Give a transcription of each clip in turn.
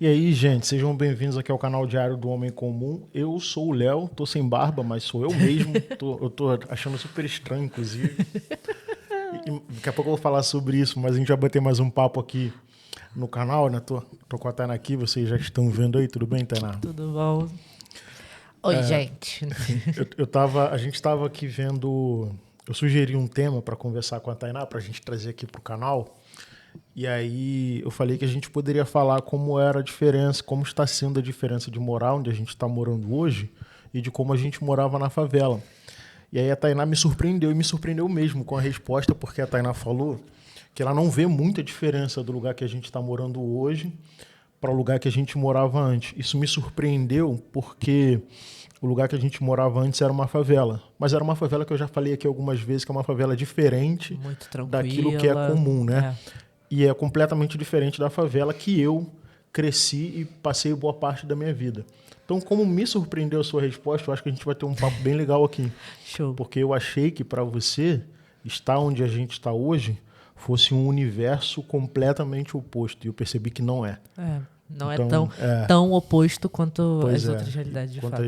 E aí, gente, sejam bem-vindos aqui ao canal Diário do Homem Comum. Eu sou o Léo, tô sem barba, mas sou eu mesmo. Eu tô achando super estranho, inclusive. E daqui a pouco eu vou falar sobre isso, mas a gente vai bater mais um papo aqui no canal, né? Tô com a Tainá aqui, vocês já estão vendo aí, tudo bem, Tainá? Tudo bom? Oi, gente. A gente estava aqui vendo. Eu sugeri um tema para conversar com a Tainá, para a gente trazer aqui pro canal. E aí eu falei que a gente poderia falar como era a diferença, como está sendo a diferença de morar onde a gente está morando hoje e de como a gente morava na favela. E aí a Tainá me surpreendeu, e me surpreendeu mesmo com a resposta, porque a Tainá falou que ela não vê muita diferença do lugar que a gente está morando hoje para o lugar que a gente morava antes. Isso me surpreendeu porque o lugar que a gente morava antes era uma favela. Mas era uma favela que eu já falei aqui algumas vezes, que é uma favela diferente daquilo que é comum, né? E é completamente diferente da favela que eu cresci e passei boa parte da minha vida. Então, como me surpreendeu a sua resposta, eu acho que a gente vai ter um papo bem legal aqui. Show. Porque eu achei que para você, estar onde a gente está hoje, fosse um universo completamente oposto. E eu percebi que não é. Não então, é tão oposto quanto as outras realidades, de fato.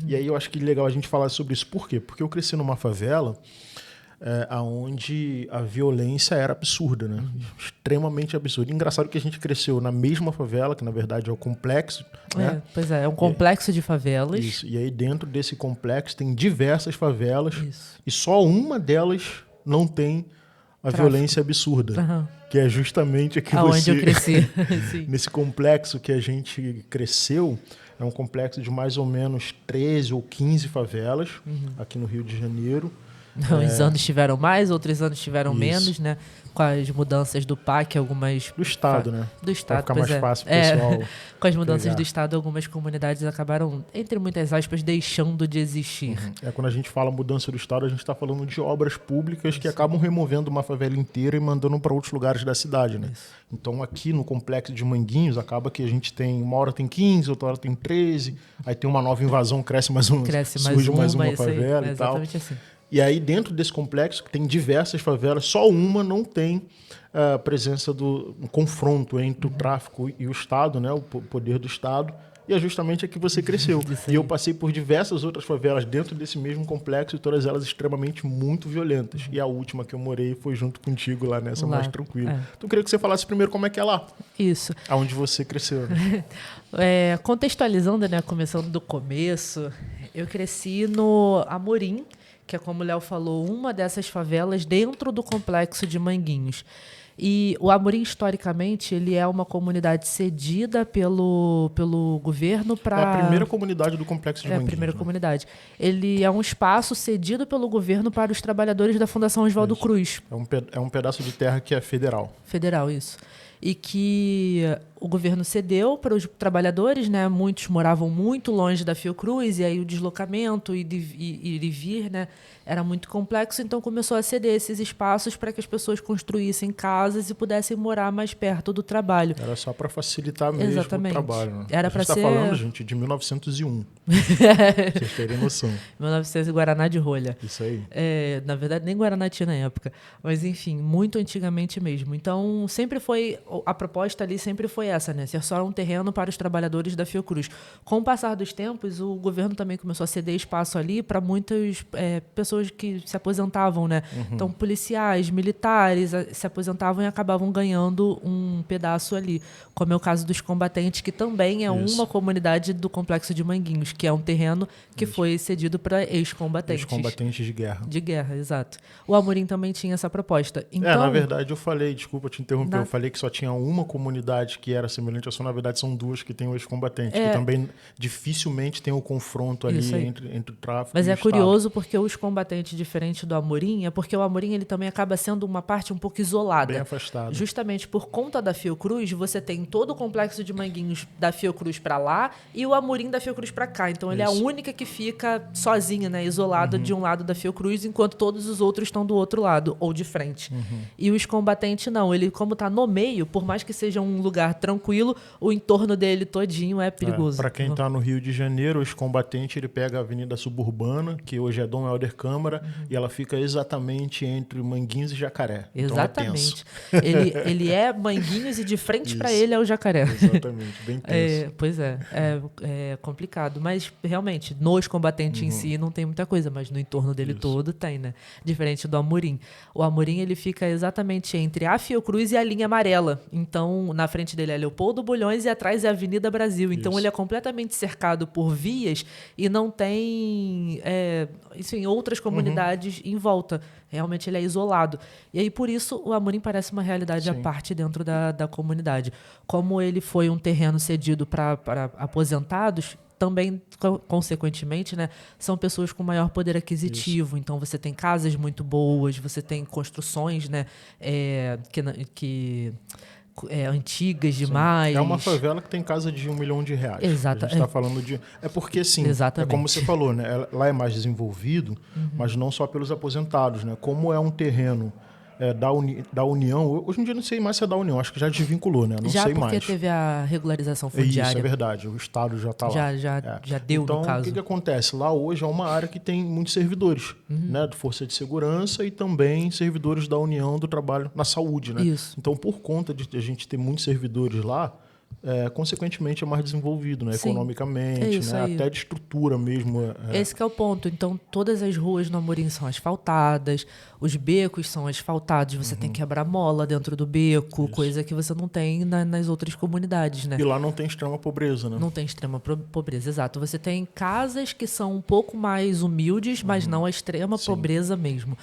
E aí eu acho que é legal a gente falar sobre isso. Por quê? Porque eu cresci numa favela onde a violência era absurda, né? Extremamente absurda. Engraçado que a gente cresceu na mesma favela, que na verdade é o complexo, né? Pois é um complexo de favelas. Isso. E aí dentro desse complexo tem diversas favelas. Isso. E só uma delas não tem a violência absurda, que é justamente a que onde eu cresci. Nesse complexo que a gente cresceu, é um complexo de mais ou menos 13 ou 15 favelas aqui no Rio de Janeiro. Uns anos tiveram mais, outros anos tiveram menos, né? Com as mudanças do PAC, algumas... Do Estado, né? Do Estado, pra ficar mais fácil pro pessoal com as mudanças do Estado, algumas comunidades acabaram, entre muitas aspas, deixando de existir. Quando a gente fala mudança do Estado, a gente está falando de obras públicas que acabam removendo uma favela inteira e mandando para outros lugares da cidade, né? Então, aqui no complexo de Manguinhos, acaba que a gente tem... Uma hora tem 15, outra hora tem 13, aí tem uma nova invasão, surge mais uma favela e tal. Exatamente assim. E aí, dentro desse complexo, que tem diversas favelas, só uma não tem a presença do confronto entre o tráfico e o Estado, né? O poder do Estado. E é justamente a que você cresceu. E eu passei por diversas outras favelas dentro desse mesmo complexo, e todas elas extremamente muito violentas. E a última que eu morei foi junto contigo lá nessa, mais tranquila. Então, eu queria que você falasse primeiro como é que é lá. Isso. Aonde você cresceu, né? Contextualizando, né? Começando do começo, eu cresci no Amorim, que é, como o Léo falou, uma dessas favelas dentro do complexo de Manguinhos. E o Amorim, historicamente, ele é uma comunidade cedida pelo governo para... É a primeira comunidade do complexo de Manguinhos. É a primeira comunidade. Ele é um espaço cedido pelo governo para os trabalhadores da Fundação Oswaldo Cruz. É um pedaço de terra que é federal. Federal, isso. E que o governo cedeu para os trabalhadores, né? Muitos moravam muito longe da Fiocruz, e aí o deslocamento e ir e vir, né? Era muito complexo, então começou a ceder esses espaços para que as pessoas construíssem casas e pudessem morar mais perto do trabalho. Era só para facilitar mesmo o trabalho. Né? Era para ser... A gente está falando, gente, de 1901. Vocês terem noção. 1900 Guaraná de rolha. Isso aí. Na verdade, nem Guaraná tinha na época. Mas, enfim, muito antigamente mesmo. Então, sempre foi... A proposta ali sempre foi essa, né? Ser só um terreno para os trabalhadores da Fiocruz. Com o passar dos tempos, o governo também começou a ceder espaço ali para muitas pessoas que se aposentavam, né? Então, policiais, militares se aposentavam e acabavam ganhando um pedaço ali. Como é o caso dos combatentes, que também é uma comunidade do complexo de Manguinhos, que é um terreno que foi cedido para ex-combatentes. Ex-combatentes de guerra. De guerra, exato. O Amorim também tinha essa proposta. Então, na verdade, eu falei, desculpa te interromper, eu falei que só tinha uma comunidade que era semelhante à sua, na verdade são duas que tem o ex-combatente, que também dificilmente tem o confronto ali entre o tráfico Mas e o é curioso porque os combatentes, diferente do Amorim, é porque o Amorim ele também acaba sendo uma parte um pouco isolada. Bem afastada. Justamente por conta da Fiocruz, você tem todo o complexo de Manguinhos da Fiocruz para lá e o Amorim da Fiocruz para cá. Então ele é a única que fica sozinha, né, isolada de um lado da Fiocruz, enquanto todos os outros estão do outro lado, ou de frente. E os combatentes não. Ele, como está no meio, Por mais que seja um lugar tranquilo, o entorno dele todinho é perigoso. Para quem está no Rio de Janeiro, esse combatente ele pega a Avenida Suburbana, que hoje é Dom Helder Câmara, e ela fica exatamente entre Manguinhos e Jacaré. Exatamente. Então Ele é Manguinhos e de frente para ele é o Jacaré. Exatamente, bem tenso. Pois é complicado. Mas realmente, nos combatentes em si não tem muita coisa, mas no entorno dele todo tem, né? Diferente do Amorim. O Amorim ele fica exatamente entre a Fiocruz e a linha amarela. Então, na frente dele é Leopoldo Bulhões e atrás é a Avenida Brasil. Então, ele é completamente cercado por vias e não tem outras comunidades em volta. Realmente ele é isolado. E aí, por isso, o Amorim parece uma realidade à parte dentro da comunidade. Como ele foi um terreno cedido para aposentados, também, consequentemente, né, são pessoas com maior poder aquisitivo. Isso. Então, você tem casas muito boas, você tem construções, né, antigas demais. É uma favela que tem casa de R$1 milhão. Exato. A gente está falando de... É porque, sim, exatamente. É como você falou, né? Lá é mais desenvolvido, mas não só pelos aposentados, né? Como é um terreno da União, hoje em dia não sei mais se é da União, acho que já desvinculou, né? Não sei mais. Já porque teve a regularização fundiária. Isso, é verdade, o Estado já está lá. Já deu, então, no caso. Então, o que acontece? Lá hoje é uma área que tem muitos servidores, né? De Força de Segurança e também servidores da União do Trabalho na Saúde, né? Isso. Então, por conta de a gente ter muitos servidores lá, consequentemente é mais desenvolvido, né? Economicamente, né? Até de estrutura mesmo. Esse que é o ponto. Então, todas as ruas no Amorim são asfaltadas, os becos são asfaltados, você tem quebra-mola dentro do beco, coisa que você não tem nas outras comunidades, né? E lá não tem extrema pobreza, né? Não tem extrema pobreza, exato. Você tem casas que são um pouco mais humildes, mas não a extrema pobreza mesmo.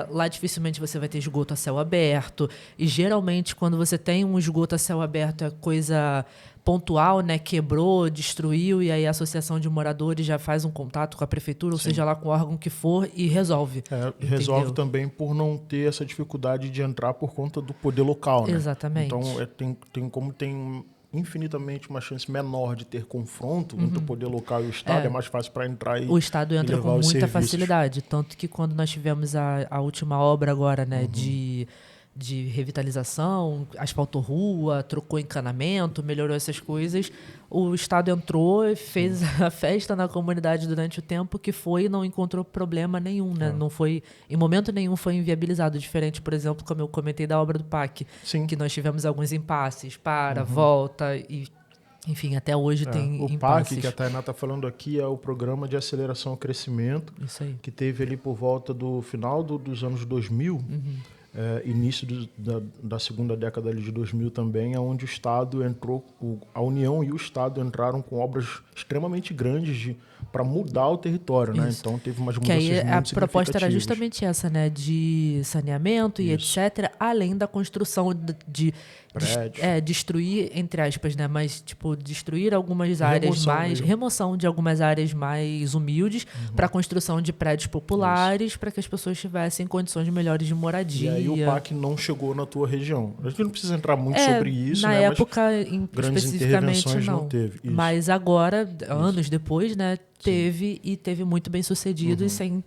Lá dificilmente você vai ter esgoto a céu aberto, e geralmente quando você tem um esgoto a céu aberto é coisa pontual, né? Quebrou, destruiu, e aí a associação de moradores já faz um contato com a prefeitura, ou seja lá com o órgão que for, e resolve. Resolve também por não ter essa dificuldade de entrar por conta do poder local, né? Exatamente. Então, tem infinitamente uma chance menor de ter confronto entre o poder local e o Estado, é mais fácil para entrar e o Estado entra com muita serviços. facilidade, tanto que quando nós tivemos a última obra agora, né, de revitalização, asfaltou rua, trocou encanamento, melhorou essas coisas, o Estado entrou e fez a festa na comunidade durante o tempo que foi e não encontrou problema nenhum, né? Não foi, em momento nenhum foi inviabilizado, diferente, por exemplo, como eu comentei da obra do PAC, que nós tivemos alguns impasses, volta e... Enfim, até hoje tem o impasses. PAC, que a Tainá está falando aqui, é o Programa de Aceleração ao Crescimento, que teve ali por volta do final dos anos 2000, início da segunda década ali de 2000 também, é onde o Estado entrou, a União e o Estado entraram com obras extremamente grandes para mudar o território, né? Então teve umas mudanças muito significativas. A proposta era justamente essa, né? De saneamento e etc., além da construção de destruir, entre aspas, né? Mas, tipo, destruir algumas áreas remoção de algumas áreas mais humildes para a construção de prédios populares, para que as pessoas tivessem condições melhores de moradia. E aí o PAC não chegou na tua região. A gente não precisa entrar muito sobre isso, na né? época, grandes especificamente, intervenções não teve. Isso. Mas agora, anos depois, né? Teve muito bem sucedido e sem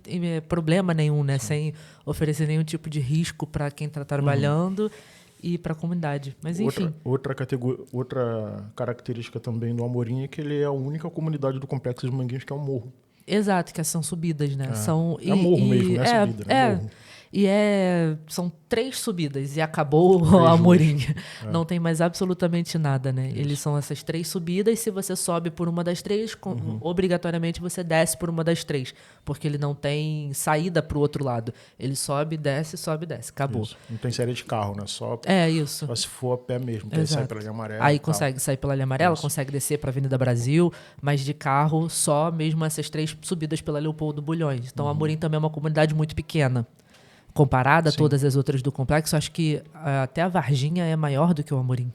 problema nenhum, né? Sem oferecer nenhum tipo de risco para quem está trabalhando e para a comunidade. Mas enfim. Outra característica também do Amorim é que ele é a única comunidade do Complexo de Manguinhos que é um morro. Exato, que são subidas, né? É morro mesmo, não é subida, né? Morro. E são 3 subidas e acabou o Amorim. Não tem mais absolutamente nada, né? Eles são essas 3 subidas. Se você sobe por uma das 3, obrigatoriamente você desce por uma das 3. Porque ele não tem saída para o outro lado. Ele sobe, desce. Acabou. Isso. Não tem série de carro, né? Só se for a pé mesmo. Aí sai pela linha amarela. Aí consegue sair pela linha amarela, consegue descer para a Avenida Brasil, mas de carro só mesmo essas 3 subidas pela Leopoldo Bulhões. Então, Amorim também é uma comunidade muito pequena. Comparada a todas as outras do complexo, acho que até a Varginha é maior do que o Amorim.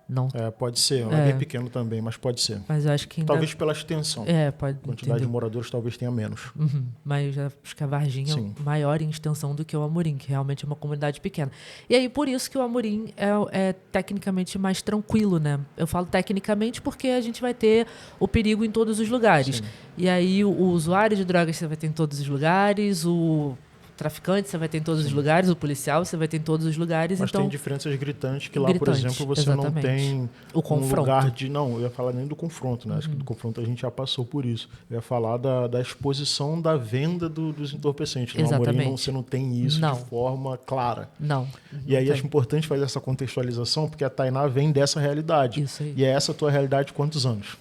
Não. Pode ser. É bem pequeno também, mas pode ser. Mas eu acho que ainda... Talvez pela extensão. Pode. A quantidade de moradores talvez tenha menos. Mas acho que a Varginha é maior em extensão do que o Amorim, que realmente é uma comunidade pequena. E aí, por isso que o Amorim é tecnicamente mais tranquilo, né? Eu falo tecnicamente porque a gente vai ter o perigo em todos os lugares. E aí, o usuário de drogas você vai ter em todos os lugares, traficante você vai ter em todos os lugares, o policial você vai ter em todos os lugares. Mas então, tem diferenças gritantes que lá, por exemplo, você exatamente. não tem o confronto. lugar de... Não, eu ia falar nem do confronto, né? Acho que do confronto a gente já passou por isso. Eu ia falar da exposição da venda dos entorpecentes. No Amorim você não tem isso de forma clara. Não. E aí acho importante fazer essa contextualização, porque a Tainá vem dessa realidade. Isso aí. E é essa a tua realidade de quantos anos?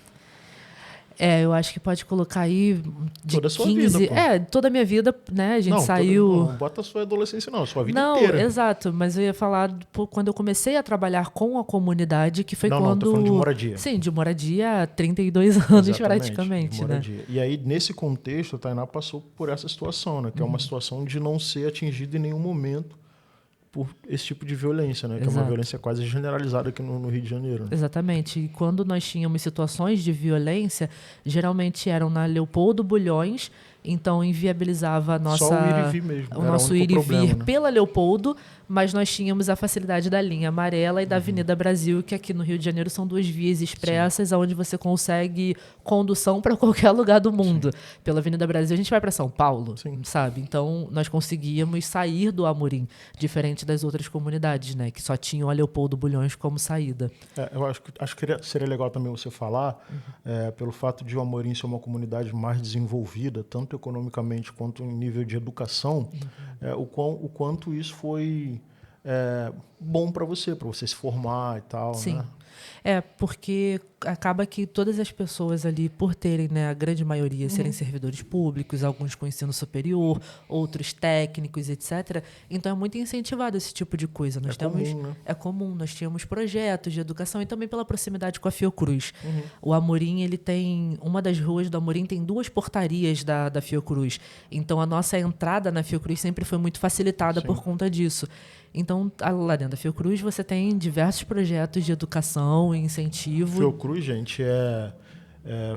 Eu acho que pode colocar aí de toda a sua 15... vida, pô. Toda a minha vida, né? A gente saiu... Não bota a sua adolescência, não. A sua vida inteira. Não, exato. Mas eu ia falar quando eu comecei a trabalhar com a comunidade, que foi quando... Não, tô falando de moradia. Sim, de moradia há 32 anos, exatamente, praticamente, de moradia. né? E aí, nesse contexto, a Tainá passou por essa situação, né? Que é uma situação de não ser atingida em nenhum momento por esse tipo de violência, né? Que é uma violência quase generalizada aqui no Rio de Janeiro. Né? Exatamente. E quando nós tínhamos situações de violência, geralmente eram na Leopoldo Bulhões, então inviabilizava a nossa, só o ir e vir mesmo. o nosso ir e vir, né? pela Leopoldo, mas nós tínhamos a facilidade da linha amarela e da Avenida Brasil, que aqui no Rio de Janeiro são 2 vias expressas, onde você consegue condução para qualquer lugar do mundo. Sim. Pela Avenida Brasil a gente vai para São Paulo, sabe? Então nós conseguíamos sair do Amorim, diferente das outras comunidades, né? Que só tinham a Leopoldo Bulhões como saída. Eu acho que seria legal também você falar, pelo fato de o Amorim ser uma comunidade mais desenvolvida, tanto economicamente quanto em nível de educação, o quanto isso foi bom para você se formar e tal. Sim. Né? Porque acaba que todas as pessoas ali, por terem, né, a grande maioria, serem servidores públicos, alguns com ensino superior, outros técnicos, etc. Então é muito incentivado esse tipo de coisa. É comum, nós tínhamos projetos de educação e também pela proximidade com a Fiocruz. O Amorim, ele tem, uma das ruas do Amorim tem 2 portarias da Fiocruz. Então a nossa entrada na Fiocruz sempre foi muito facilitada por conta disso. Então, lá dentro da Fiocruz, você tem diversos projetos de educação e incentivo. Fiocruz, gente,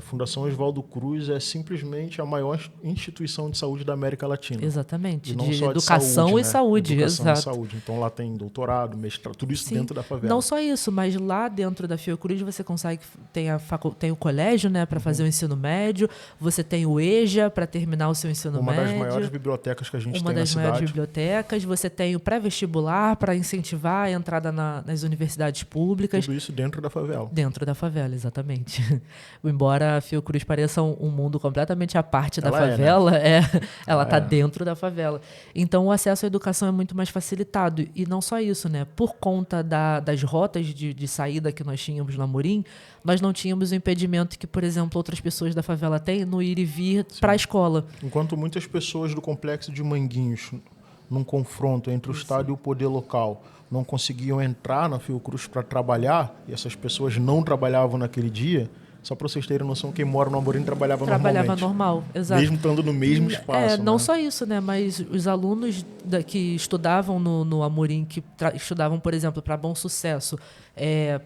Fundação Oswaldo Cruz é simplesmente a maior instituição de saúde da América Latina. Exatamente, e não de só educação de e saúde. Educação e saúde. Então lá tem doutorado, mestrado, tudo isso dentro da favela. Não só isso, mas lá dentro da Fiocruz você consegue, tem o colégio, né, para fazer o ensino médio, você tem o EJA para terminar o seu ensino médio. Uma das maiores bibliotecas que a gente tem na cidade. Uma das maiores bibliotecas, você tem o pré-vestibular para incentivar a entrada nas universidades públicas. Tudo isso dentro da favela. Dentro da favela, exatamente. Embora a Fiocruz pareça um mundo completamente à parte da favela, ela está dentro da favela. Então, o acesso à educação é muito mais facilitado. E não só isso, né? Por conta das rotas de saída que nós tínhamos no Amorim, nós não tínhamos o impedimento que, por exemplo, outras pessoas da favela têm no ir e vir para a escola. Enquanto muitas pessoas do complexo de Manguinhos, num confronto entre o Estado e o poder local, não conseguiam entrar na Fiocruz para trabalhar, e essas pessoas não trabalhavam naquele dia... Só para vocês terem noção, quem mora no Amorim trabalhava normal, exato. Mesmo estando no mesmo espaço. Não só isso, né? Mas os alunos que estudavam no Amorim, que estudavam, por exemplo, para Bom Sucesso,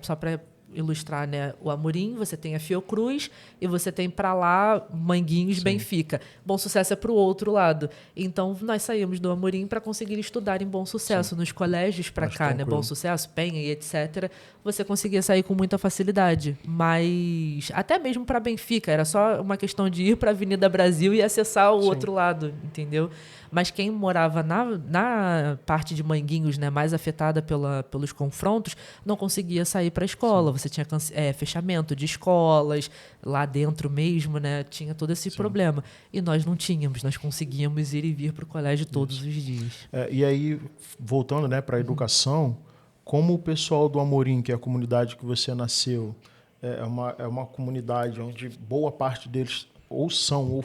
só para ilustrar, né? O Amorim, você tem a Fiocruz e você tem para lá Manguinhos, Benfica. Bom Sucesso é para o outro lado. Então, nós saímos do Amorim para conseguir estudar em Bom Sucesso. Nos colégios para cá, né? Bom Sucesso, Penha e etc., você conseguia sair com muita facilidade. Mas até mesmo para Benfica, era só uma questão de ir para a Avenida Brasil e acessar o outro lado, entendeu? Mas quem morava na parte de Manguinhos, né, mais afetada pelos confrontos, não conseguia sair para a escola. Você tinha fechamento de escolas, lá dentro mesmo, né, tinha todo esse problema. E nós não tínhamos, nós conseguíamos ir e vir para o colégio todos os dias. E aí, voltando, né, para a educação, como o pessoal do Amorim, que é a comunidade que você nasceu, é uma comunidade onde boa parte deles ou são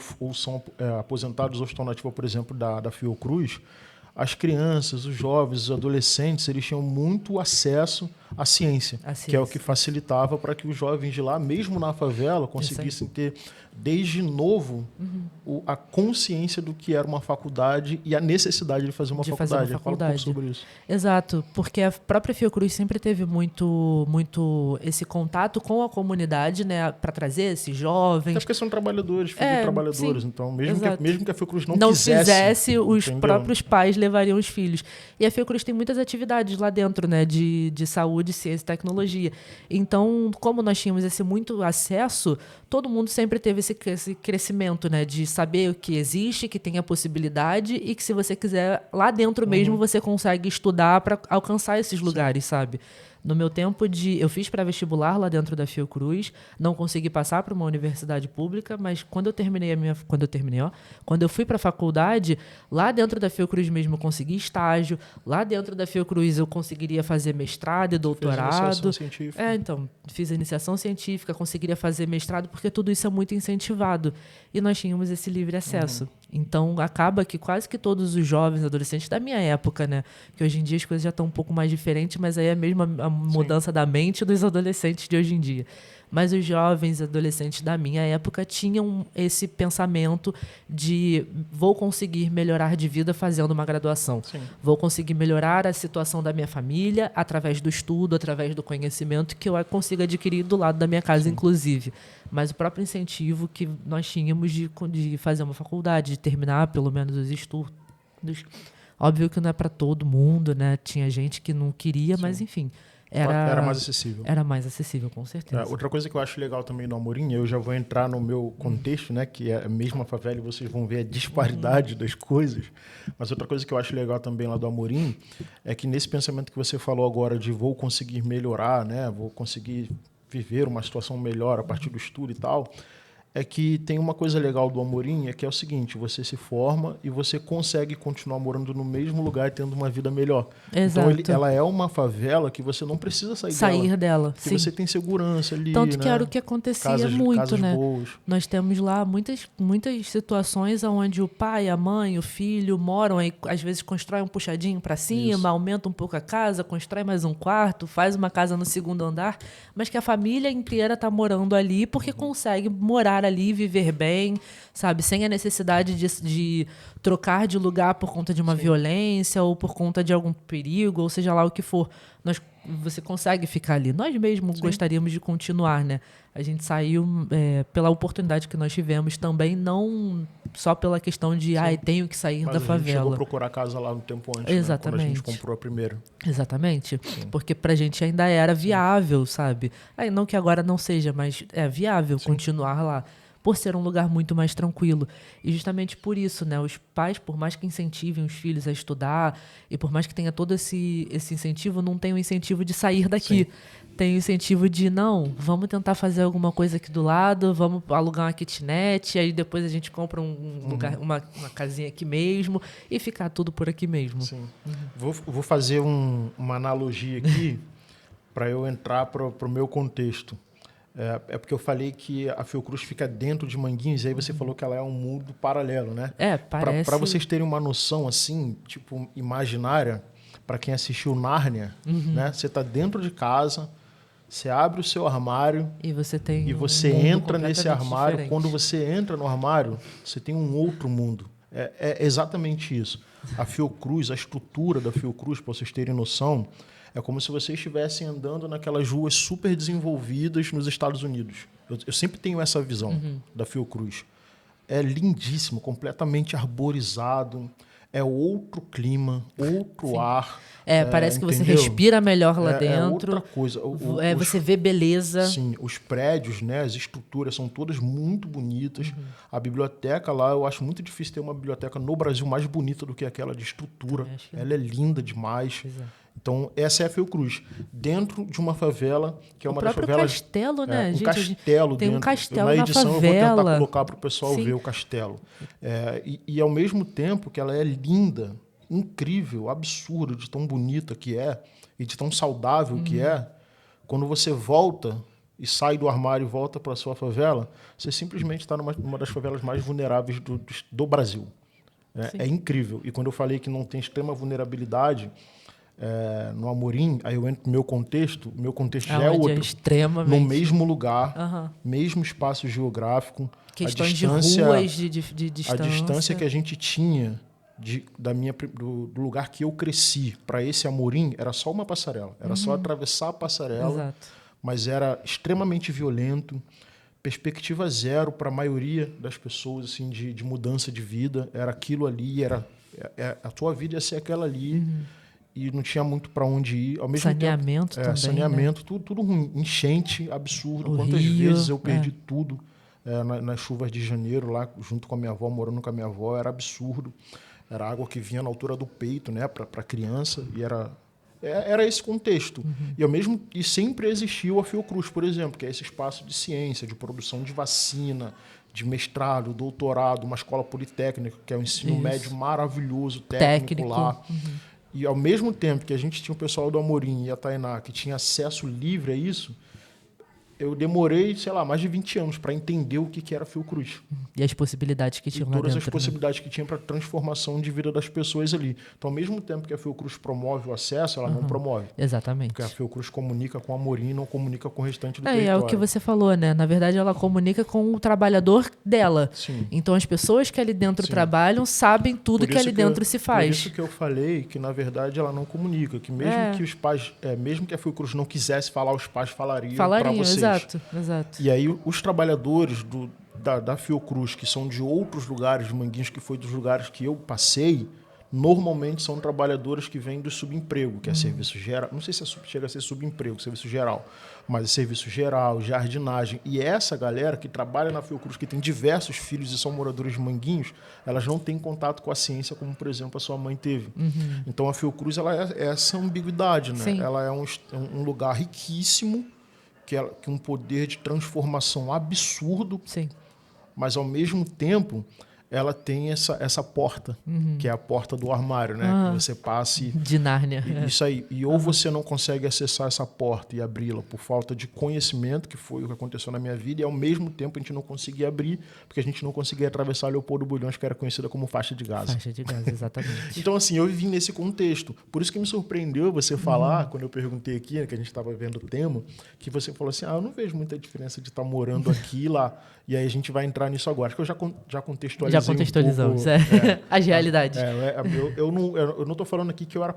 aposentados ou estão na ativa, por exemplo, da Fiocruz, as crianças, os jovens, os adolescentes, eles tinham muito acesso à ciência, que é o que facilitava para que os jovens de lá, mesmo na favela, conseguissem ter, desde novo, a consciência do que era uma faculdade e a necessidade de fazer uma faculdade. Fala um pouco sobre isso. Exato, porque a própria Fiocruz sempre teve muito esse contato com a comunidade, né, para trazer esses jovens. Até porque são trabalhadores, filhos de trabalhadores, então mesmo que a Fiocruz não fizesse, os próprios pais levariam os filhos. E a Fiocruz tem muitas atividades lá dentro, né, de saúde de ciência e tecnologia. Então, como nós tínhamos esse muito acesso, todo mundo sempre teve esse crescimento, né? De saber o que existe, que tem a possibilidade e que se você quiser, lá dentro mesmo, você consegue estudar para alcançar esses lugares, sabe? No meu tempo eu fiz pré-vestibular lá dentro da Fiocruz, não consegui passar para uma universidade pública, mas quando eu fui para a faculdade, lá dentro da Fiocruz mesmo eu consegui estágio, lá dentro da Fiocruz eu conseguiria fazer mestrado e doutorado. Fez iniciação científica. Então, fiz a iniciação científica, conseguiria fazer mestrado, porque tudo isso é muito incentivado. E nós tínhamos esse livre acesso. Então, acaba que quase que todos os jovens, adolescentes da minha época, né? Que hoje em dia as coisas já estão um pouco mais diferentes, mas aí é mesmo a mudança da mente dos adolescentes de hoje em dia. Mas os jovens adolescentes da minha época tinham esse pensamento de vou conseguir melhorar de vida fazendo uma graduação. Sim. Vou conseguir melhorar a situação da minha família através do estudo, através do conhecimento que eu consigo adquirir do lado da minha casa, inclusive. Mas o próprio incentivo que nós tínhamos de fazer uma faculdade, de terminar pelo menos os estudos. Óbvio que não é para todo mundo, né? Tinha gente que não queria, mas enfim... Era mais acessível. Era mais acessível, com certeza. Outra coisa que eu acho legal também no Amorim, eu já vou entrar no meu contexto, né, que é a mesma favela, e vocês vão ver a disparidade das coisas. Mas outra coisa que eu acho legal também lá do Amorim é que nesse pensamento que você falou agora de vou conseguir melhorar, né, vou conseguir viver uma situação melhor a partir do estudo e tal, é que tem uma coisa legal do Amorim, é que é o seguinte, você se forma e você consegue continuar morando no mesmo lugar e tendo uma vida melhor. Exato. Então, ela é uma favela que você não precisa sair dela. Porque sim. você tem segurança ali, Tanto né? que era o que acontecia casas muito, né? boas. Nós temos lá muitas situações onde o pai, a mãe, o filho moram, aí às vezes constrói um puxadinho para cima, isso. Aumenta um pouco a casa, constrói mais um quarto, faz uma casa no segundo andar, mas que a família inteira está morando ali porque consegue morar ali, viver bem, sabe? Sem a necessidade de trocar de lugar por conta de uma violência ou por conta de algum perigo, ou seja lá o que for. Você consegue ficar ali. Nós mesmos gostaríamos de continuar, né? A gente saiu pela oportunidade que nós tivemos também, não só pela questão de tenho que sair da favela. A gente chegou a procurar casa lá no tempo antes, exatamente. Né? Quando a gente comprou a primeira. Exatamente. Sim. Porque pra gente ainda era viável, sabe? Aí, não que agora não seja, mas é viável continuar lá. Por ser um lugar muito mais tranquilo. E justamente por isso, né, os pais, por mais que incentivem os filhos a estudar, e por mais que tenha todo esse incentivo, não tem o incentivo de sair daqui. Sim. Tem o incentivo de, não, vamos tentar fazer alguma coisa aqui do lado, vamos alugar uma kitnet, aí depois a gente compra um lugar, uma casinha aqui mesmo, e ficar tudo por aqui mesmo. Sim. Vou fazer uma analogia aqui para eu entrar para o meu contexto. É porque eu falei que a Fiocruz fica dentro de Manguinhos, e aí você falou que ela é um mundo paralelo, né? Parece... Para vocês terem uma noção, assim, tipo, imaginária, para quem assistiu Nárnia, né? Você está dentro de casa, você abre o seu armário... E você entra nesse armário. Diferente. Quando você entra no armário, você tem um outro mundo. É exatamente isso. A Fiocruz, a estrutura da Fiocruz, para vocês terem noção... É como se vocês estivessem andando naquelas ruas super desenvolvidas nos Estados Unidos. Eu sempre tenho essa visão da Fiocruz. É lindíssimo, completamente arborizado. É outro clima, outro ar. Parece que você respira melhor lá dentro. É outra coisa. Você vê beleza. Sim, os prédios, né, as estruturas são todas muito bonitas. A biblioteca lá, eu acho muito difícil ter uma biblioteca no Brasil mais bonita do que aquela de estrutura. Ela é linda demais. Então, essa é a Fiocruz. Dentro de uma favela, que é uma das favelas... O próprio castelo, né? Um castelo tem dentro. Um castelo na edição na favela. Eu vou tentar colocar para o pessoal ver o castelo. E ao mesmo tempo que ela é linda, incrível, absurda, de tão bonita que é, e de tão saudável que é, quando você volta e sai do armário e volta para a sua favela, você simplesmente está numa das favelas mais vulneráveis do Brasil. É incrível. E quando eu falei que não tem extrema vulnerabilidade... no Amorim, aí eu entro no meu contexto já é outro. Extremamente. No mesmo lugar, mesmo espaço geográfico. Questões de ruas, de distância. A distância que a gente tinha do lugar que eu cresci para esse Amorim era só uma passarela. Era só atravessar a passarela. Exato. Mas era extremamente violento. Perspectiva zero para a maioria das pessoas assim, de mudança de vida. Era aquilo ali, a tua vida ia ser aquela ali. e não tinha muito para onde ir. Ao mesmo saneamento tempo, também, saneamento, né? tudo ruim. Enchente, absurdo. O Quantas Rio, vezes eu perdi tudo nas chuvas de janeiro, lá junto com a minha avó, morando com a minha avó, era absurdo. Era água que vinha na altura do peito, né, para criança, e era esse contexto. E sempre existiu a Fiocruz, por exemplo, que é esse espaço de ciência, de produção de vacina, de mestrado, doutorado, uma escola politécnica, que é um ensino médio maravilhoso, técnico lá. E ao mesmo tempo que a gente tinha o pessoal do Amorim e a Tainá, que tinha acesso livre a isso, eu demorei, sei lá, mais de 20 anos para entender o que era Fiocruz. E as possibilidades que tinham lá Todas dentro, as possibilidades que tinha para transformação de vida das pessoas ali. Então, ao mesmo tempo que a Fiocruz promove o acesso, ela não promove. Exatamente. Porque a Fiocruz comunica com a Amorim e não comunica com o restante do É território. o que você falou, né? Na verdade, ela comunica com o trabalhador dela. Sim. Então, as pessoas que ali dentro trabalham sabem tudo que ali dentro se faz. Por isso que eu falei que, na verdade, ela não comunica. Que mesmo que os pais, mesmo que a Fiocruz não quisesse falar, os pais falariam para vocês. Exato. E aí, os trabalhadores da Fiocruz, que são de outros lugares de Manguinhos, que foi dos lugares que eu passei, normalmente são trabalhadores que vêm do subemprego, que é serviço geral. Não sei se chega a ser subemprego, serviço geral, mas é serviço geral, jardinagem. E essa galera que trabalha na Fiocruz, que tem diversos filhos e são moradores de Manguinhos, elas não têm contato com a ciência, como, por exemplo, a sua mãe teve. Então, a Fiocruz ela é essa ambiguidade, né? Sim. Ela é um lugar riquíssimo, que um poder de transformação absurdo, Sim. mas, ao mesmo tempo, ela tem essa porta, que é a porta do armário, né? Que você passe... De Nárnia. Isso aí. E ou você não consegue acessar essa porta e abri-la por falta de conhecimento, que foi o que aconteceu na minha vida, e, ao mesmo tempo, a gente não conseguia abrir, porque a gente não conseguia atravessar Leopoldo Bulhões, que era conhecida como faixa de Gaza. Faixa de Gaza, exatamente. Então, assim, eu vivi nesse contexto. Por isso que me surpreendeu você falar, quando eu perguntei aqui, né, que a gente estava vendo o tema, que você falou assim, eu não vejo muita diferença de estar morando aqui e lá. E aí a gente vai entrar nisso agora. Acho que eu já contextualizei contextualizamos, um pouco, as realidades. Eu não estou falando aqui que eu era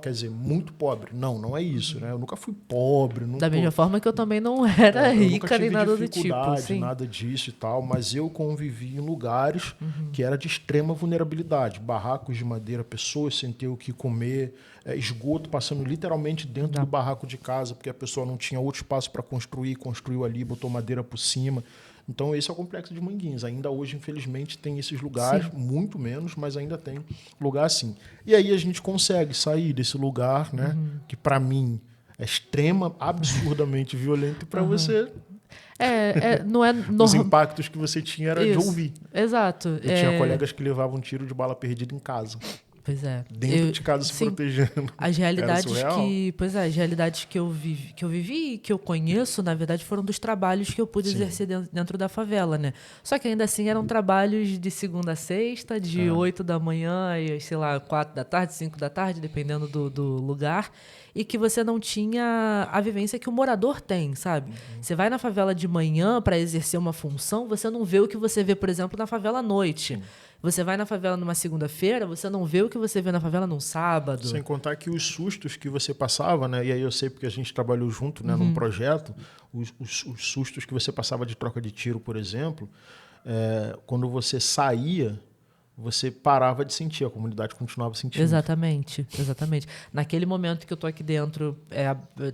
quer dizer, muito pobre. Não é isso, né? Eu nunca fui pobre. Da mesma forma que eu também não era rica nem nada do tipo. Sim. Nada disso e tal, mas eu convivi em lugares que era de extrema vulnerabilidade. Barracos de madeira, pessoas sem ter o que comer, esgoto passando literalmente dentro do barraco de casa, porque a pessoa não tinha outro espaço para construir, construiu ali, botou madeira por cima. Então, esse é o Complexo de Manguinhos. Ainda hoje, infelizmente, tem esses lugares, muito menos, mas ainda tem lugar assim. E aí a gente consegue sair desse lugar, né, que para mim é absurdamente violento, e para você... não é os impactos que você tinha era de ouvir. Exato. Eu tinha colegas que levavam um tiro de bala perdida em casa. Pois é. Dentro de casa se protegendo. As realidades as realidades que eu vivi e que eu conheço, na verdade, foram dos trabalhos que eu pude exercer dentro da favela, né? Só que ainda assim eram trabalhos de segunda a sexta, de 8 da manhã e, sei lá, 4 da tarde, 5 da tarde, dependendo do lugar. E que você não tinha a vivência que o morador tem, sabe? Você vai na favela de manhã para exercer uma função, você não vê o que você vê, por exemplo, na favela à noite. Você vai na favela numa segunda-feira, você não vê o que você vê na favela num sábado. Sem contar que os sustos que você passava, né? E aí eu sei porque a gente trabalhou junto, né, num projeto, os sustos que você passava de troca de tiro, por exemplo, quando você saía, você parava de sentir, a comunidade continuava sentindo. Exatamente. Naquele momento que eu tô aqui dentro,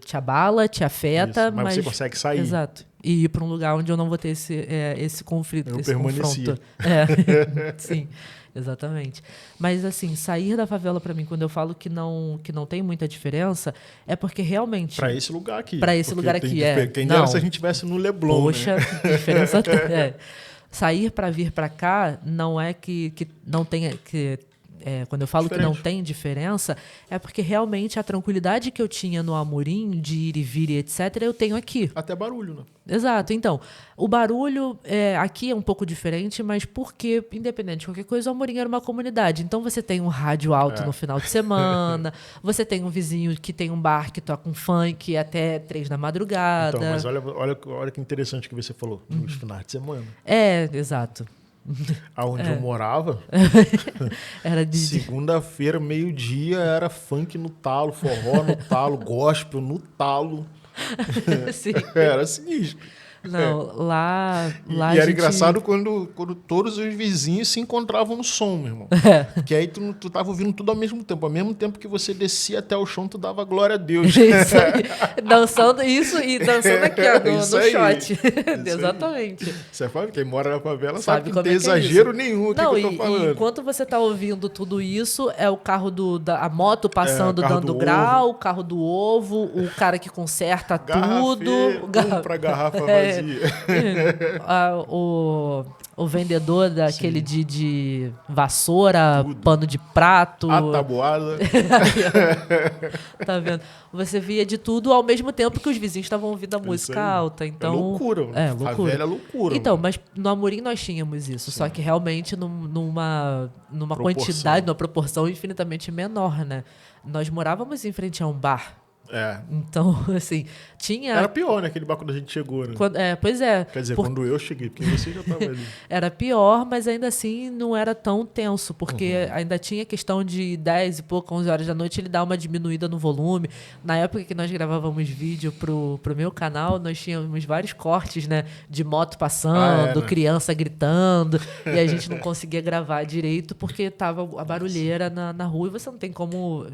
te abala, te afeta, isso, mas você consegue sair. Exato. E ir para um lugar onde eu não vou ter esse conflito, esse permanecia. confronto. Sim, exatamente. Mas, assim, sair da favela, para mim, quando eu falo que não tem muita diferença, é porque realmente... Para esse lugar aqui. Para esse lugar aqui, Quem dera se a gente estivesse no Leblon, poxa, né? Que diferença tem. Sair para vir para cá não é que não tenha... quando eu falo que não tem diferença, é porque realmente a tranquilidade que eu tinha no Amorim, de ir e vir e etc., eu tenho aqui. Até barulho, né? Exato. Então, o barulho aqui é um pouco diferente, mas porque, independente de qualquer coisa, o Amorim era uma comunidade. Então, você tem um rádio alto no final de semana, você tem um vizinho que tem um bar que toca um funk até 3 da madrugada. Então, mas olha que interessante que você falou, nos finais de semana. Exato. Aonde eu morava, era segunda-feira, meio-dia, era funk no talo, forró no talo, gospel no talo. Sim. Era sinistro. Não, lá E a era gente... engraçado quando todos os vizinhos se encontravam no som, meu irmão. Que aí tu tava ouvindo tudo ao mesmo tempo. Ao mesmo tempo que você descia até o chão, tu dava glória a Deus. Isso aí. Dançando isso e dançando aqui, ó, no Isso aí. shot. Isso Exatamente. Você sabe, quem mora na favela sabe Sabe que não como tem é que é exagero isso. nenhum aqui Não, que eu tô e falando. enquanto você tá ouvindo tudo isso, é o carro a moto passando, carro dando do grau, ovo. o carro do ovo, o cara que conserta tudo. Garrafeiro, pra garrafa É, vazia. o vendedor daquele de vassoura, Tudo. pano de prato. A tabuada. Tá vendo? Você via de tudo ao mesmo tempo que os vizinhos estavam ouvindo a música aí. alta. Então, É loucura. É, loucura. Favela é loucura. Então, mas no Amorim nós tínhamos isso. Só que realmente numa quantidade, numa proporção infinitamente menor, né? Nós morávamos em frente a um bar. É. Então, assim, tinha... Era pior, né? Aquele bar quando a gente chegou, né? Pois é. Quer dizer, quando eu cheguei, porque você já tava ali. Era pior, mas ainda assim não era tão tenso, porque ainda tinha questão de 10 e pouco, 11 horas da noite, ele dá uma diminuída no volume. Na época que nós gravávamos vídeo pro meu canal, nós tínhamos vários cortes, né? De moto passando, né? criança gritando, e a gente não conseguia gravar direito porque tava a barulheira na rua e você não tem como...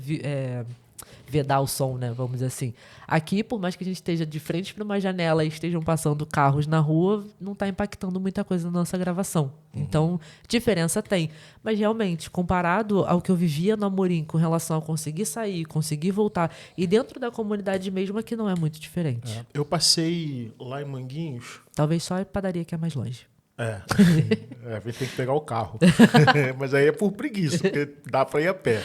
vedar o som, né? Vamos dizer assim. Aqui, por mais que a gente esteja de frente para uma janela e estejam passando carros na rua, não está impactando muita coisa na nossa gravação. Então, diferença tem. Mas, realmente, comparado ao que eu vivia no Amorim com relação a conseguir sair, conseguir voltar, e dentro da comunidade mesmo, aqui não é muito diferente. Eu passei lá em Manguinhos. Talvez só a padaria que é mais longe. A gente tem que pegar o carro. Mas aí é por preguiça, porque dá pra ir a pé.